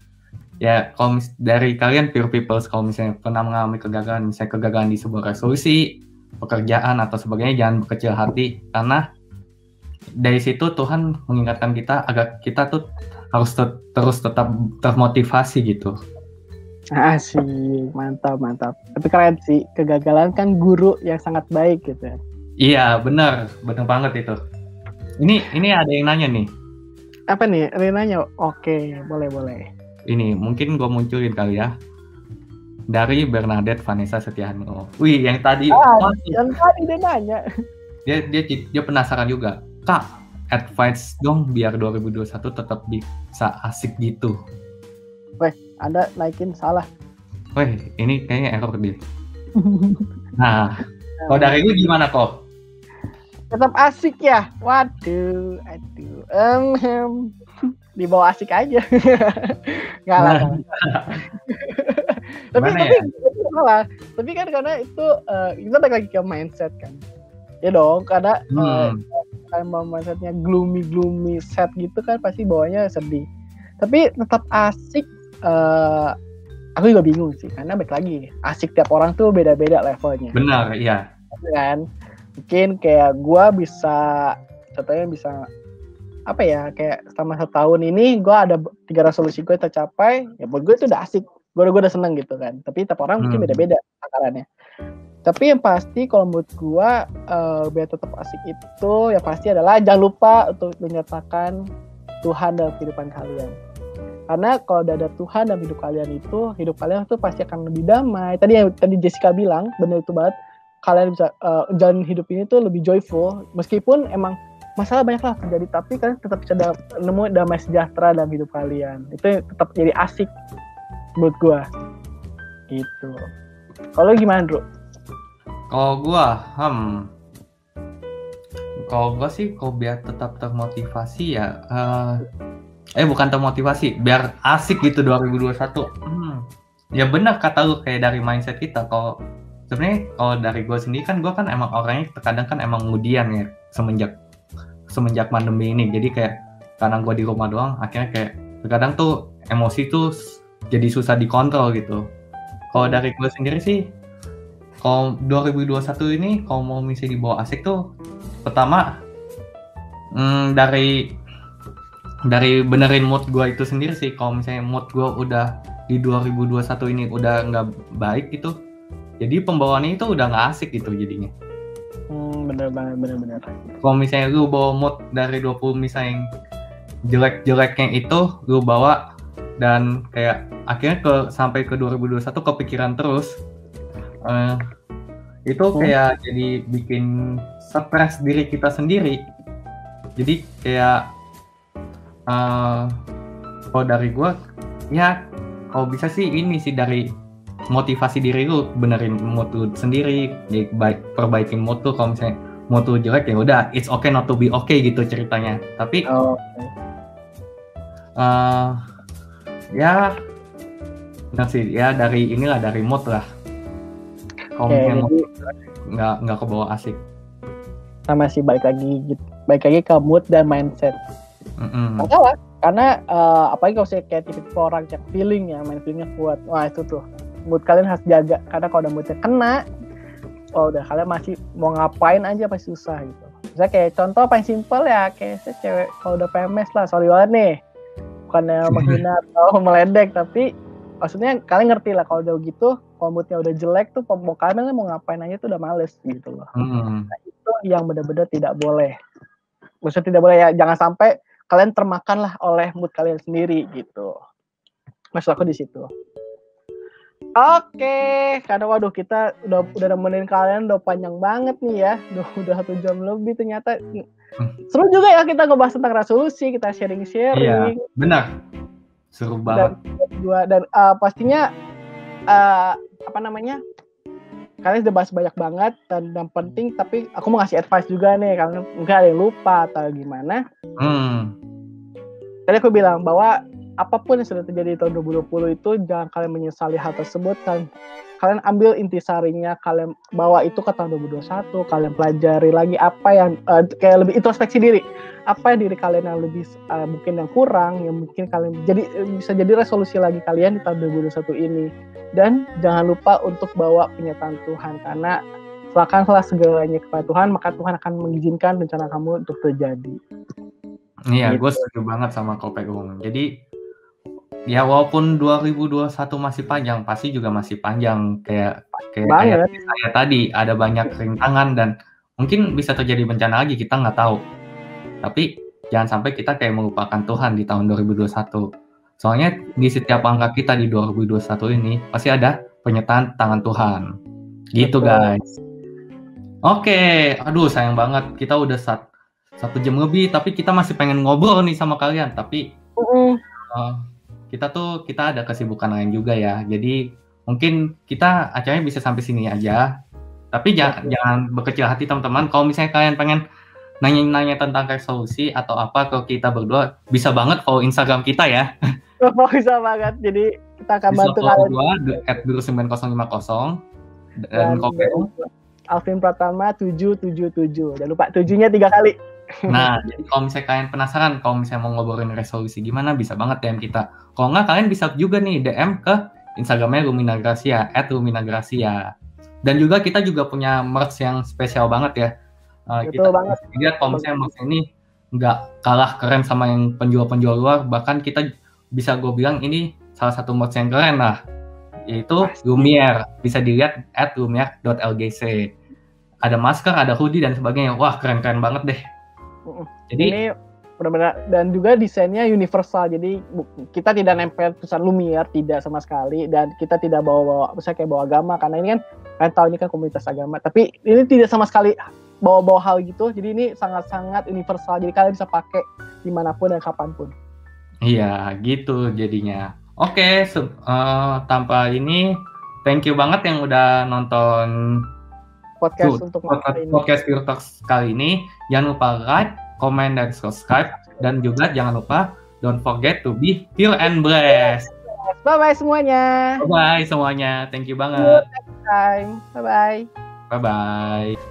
ya kalau dari kalian peer people, kalau misalnya pernah mengalami kegagalan, misalnya kegagalan di sebuah resolusi, pekerjaan atau sebagainya, jangan berkecil hati, karena dari situ Tuhan mengingatkan kita agar kita tuh harus terus tetap termotivasi gitu. Asik, mantap. Tapi keren sih, kegagalan kan guru yang sangat baik gitu. Iya, benar banget itu. Ini ada yang nanya nih. Apa nih? Renanya? Oke, boleh. Ini mungkin gue munculin kali ya. Dari Bernadette Vanessa Setiano. Wih, yang tadi. Yang tadi dia nanya. Dia penasaran juga. Kak, advice dong biar 2021 tetap bisa asik gitu. Weh, Anda naikin salah. Weh, ini kayaknya error deh. Nah, kalau dari lu gimana kok? Tetap asik ya? Waduh. Di bawah asik aja. Nggak lah. Tapi kan karena itu kita balik lagi ke mindset kan. Ya dong, karena kalau mindsetnya gloomy set gitu kan pasti bawahnya sedih. Tapi tetap asik. Aku juga bingung sih, karena balik lagi asik tiap orang tuh beda-beda levelnya. Benar, iya. Kan? Mungkin kayak gue contohnya bisa apa ya, kayak selama 1 tahun ini gue ada 3 resolusi gue tercapai, ya buat gue itu udah asik, gue udah seneng gitu kan. Tapi tiap orang mungkin beda-beda takarannya. Tapi yang pasti kalau menurut gue biar tetap asik itu ya pasti adalah jangan lupa untuk menyertakan Tuhan dalam kehidupan kalian. Karena kalau ada Tuhan dalam hidup kalian tuh pasti akan lebih damai. Tadi Jessica bilang benar itu banget, kalian bisa jalan hidup ini tuh lebih joyful, meskipun emang masalah banyak lah terjadi, tapi kalian tetap bisa nemu damai sejahtera dalam hidup kalian. Itu tetap jadi asik menurut gua gitu. Kalau gimana, Bro? Kalau gua sih kalau biar tetap termotivasi ya bukan termotivasi, biar asik gitu 2021. Ya benar kata lu, kayak dari mindset kita. Kalau sebenarnya kalau dari gua sendiri kan, gua kan emang orangnya terkadang kan emang mudian ya semenjak pandemi ini. Jadi kayak karena gua di rumah doang, akhirnya kayak terkadang tuh emosi tuh jadi susah dikontrol gitu. Kalau dari gua sendiri sih, kalau 2021 ini kalau mau misalnya dibawa asik tuh, pertama dari benerin mood gue itu sendiri sih. Kalau misalnya mood gue udah di 2021 ini udah nggak baik gitu, jadi pembawaannya itu udah nggak asik gitu jadinya. Bener banget, bener. Kalau misalnya lu bawa mood dari 20 misalnya jelek-jeleknya itu lu bawa, dan kayak akhirnya sampai ke 2021 kepikiran terus, itu kayak jadi bikin stres diri kita sendiri. Jadi kayak kalau dari gue ya, kalau bisa sih ini sih dari motivasi diri lu, benerin mood lu sendiri, jadi perbaikin mood lu. Kalau misalnya mood lu jelek ya udah, it's okay not to be okay gitu ceritanya. Tapi ya benar sih ya, dari mood lah. Kalau misalnya nggak kebawa asik. Sama sih, balik lagi ke mood dan mindset. Masalah karena apalagi kalau saya kayak tipe orang yang main feelingnya kuat, wah itu tuh mood kalian harus jaga, karena kalau udah moodnya kena, udah kalian masih mau ngapain aja pasti susah gitu. Misalnya kayak contoh paling simpel ya, kayak saya cewek kalau udah PMS lah, sorry banget nih, bukannya menghina atau meledek, tapi maksudnya kalian ngerti lah kalau udah gitu, kalau moodnya udah jelek tuh, mau kalian mau ngapain aja tuh udah males gitu loh. Nah, itu yang benar-benar tidak boleh. Maksudnya tidak boleh ya, jangan sampai kalian termakan lah oleh mood kalian sendiri gitu. Maksud aku di situ. Oke, karena waduh kita udah nemenin kalian udah panjang banget nih ya, udah 1 jam lebih ternyata. Seru juga ya kita ngebahas tentang resolusi, kita sharing-sharing. Iya, benar. Seru banget. Dan pastinya kalian udah bahas banyak banget dan yang penting, tapi aku mau ngasih advice juga nih, karena mungkin ada yang lupa atau gimana. Tadi aku bilang bahwa apapun yang sudah terjadi di tahun 2020 itu, jangan kalian menyesali hal tersebut, kan kalian ambil intisarinya, kalian bawa itu ke tahun 2021, kalian pelajari lagi apa yang kayak lebih introspeksi diri, apa yang diri kalian yang lebih mungkin yang kurang, yang mungkin kalian bisa jadi resolusi lagi kalian di tahun 2021 ini. Dan jangan lupa untuk bawa kenyataan Tuhan, karena serahkanlah segalanya kepada Tuhan, maka Tuhan akan mengizinkan rencana kamu untuk terjadi. Iya, gue setuju banget sama Kopek Ung. Jadi ya walaupun 2021 masih panjang, pasti juga masih panjang, kayak saya tadi ada banyak rintangan dan mungkin bisa terjadi bencana lagi, kita nggak tahu. Tapi jangan sampai kita kayak melupakan Tuhan di tahun 2021. Soalnya di setiap langkah kita di 2021 ini pasti ada penyertaan tangan Tuhan. Gitu guys. Oke, aduh sayang banget kita udah 1 jam lebih, tapi kita masih pengen ngobrol nih sama kalian. Tapi kita ada kesibukan lain juga ya. Jadi mungkin kita acaranya bisa sampai sini aja. Tapi jangan berkecil hati teman-teman. Kalau misalnya kalian pengen nanya-nanya tentang resolusi atau apa ke kita berdua, bisa banget follow Instagram kita ya. Bisa banget. Jadi kita akan bantu kalian. @guru9050 dan Kopek Alvin Pratama 777. Jangan lupa 7-nya 3 kali. Nah, jadi kalau misalnya kalian penasaran, kalau misalnya mau ngobrolin resolusi gimana, bisa banget DM kita. Kalau nggak, kalian bisa juga nih DM ke Instagramnya Lumina Gracia, @LuminaGracia. Dan juga kita juga punya merch yang spesial banget ya. Kita banget. Lihat kalau misalnya merch ini nggak kalah keren sama yang penjual-penjual luar, bahkan kita bisa gue bilang ini salah satu merch yang keren lah, yaitu Lumiere. Bisa dilihat @lumiere.lgc. Ada masker, ada hoodie dan sebagainya. Wah, keren-keren banget deh. Jadi ini benar-benar, dan juga desainnya universal, jadi kita tidak nempel tulisan Lumiere, tidak sama sekali, dan kita tidak bawa misalnya kayak bawa agama, karena ini kan kalian tahu ini kan komunitas agama, tapi ini tidak sama sekali bawa-bawa hal gitu, jadi ini sangat-sangat universal, jadi kalian bisa pakai dimanapun dan kapanpun. Iya, gitu jadinya. Oke, tanpa ini, thank you banget yang udah nonton podcast Pure Talks kali ini. Jangan lupa like, comment, dan subscribe. Dan juga jangan lupa, don't forget to be pure and blessed. Bye-bye semuanya. Bye-bye semuanya. Thank you banget. Bye-bye. Bye-bye.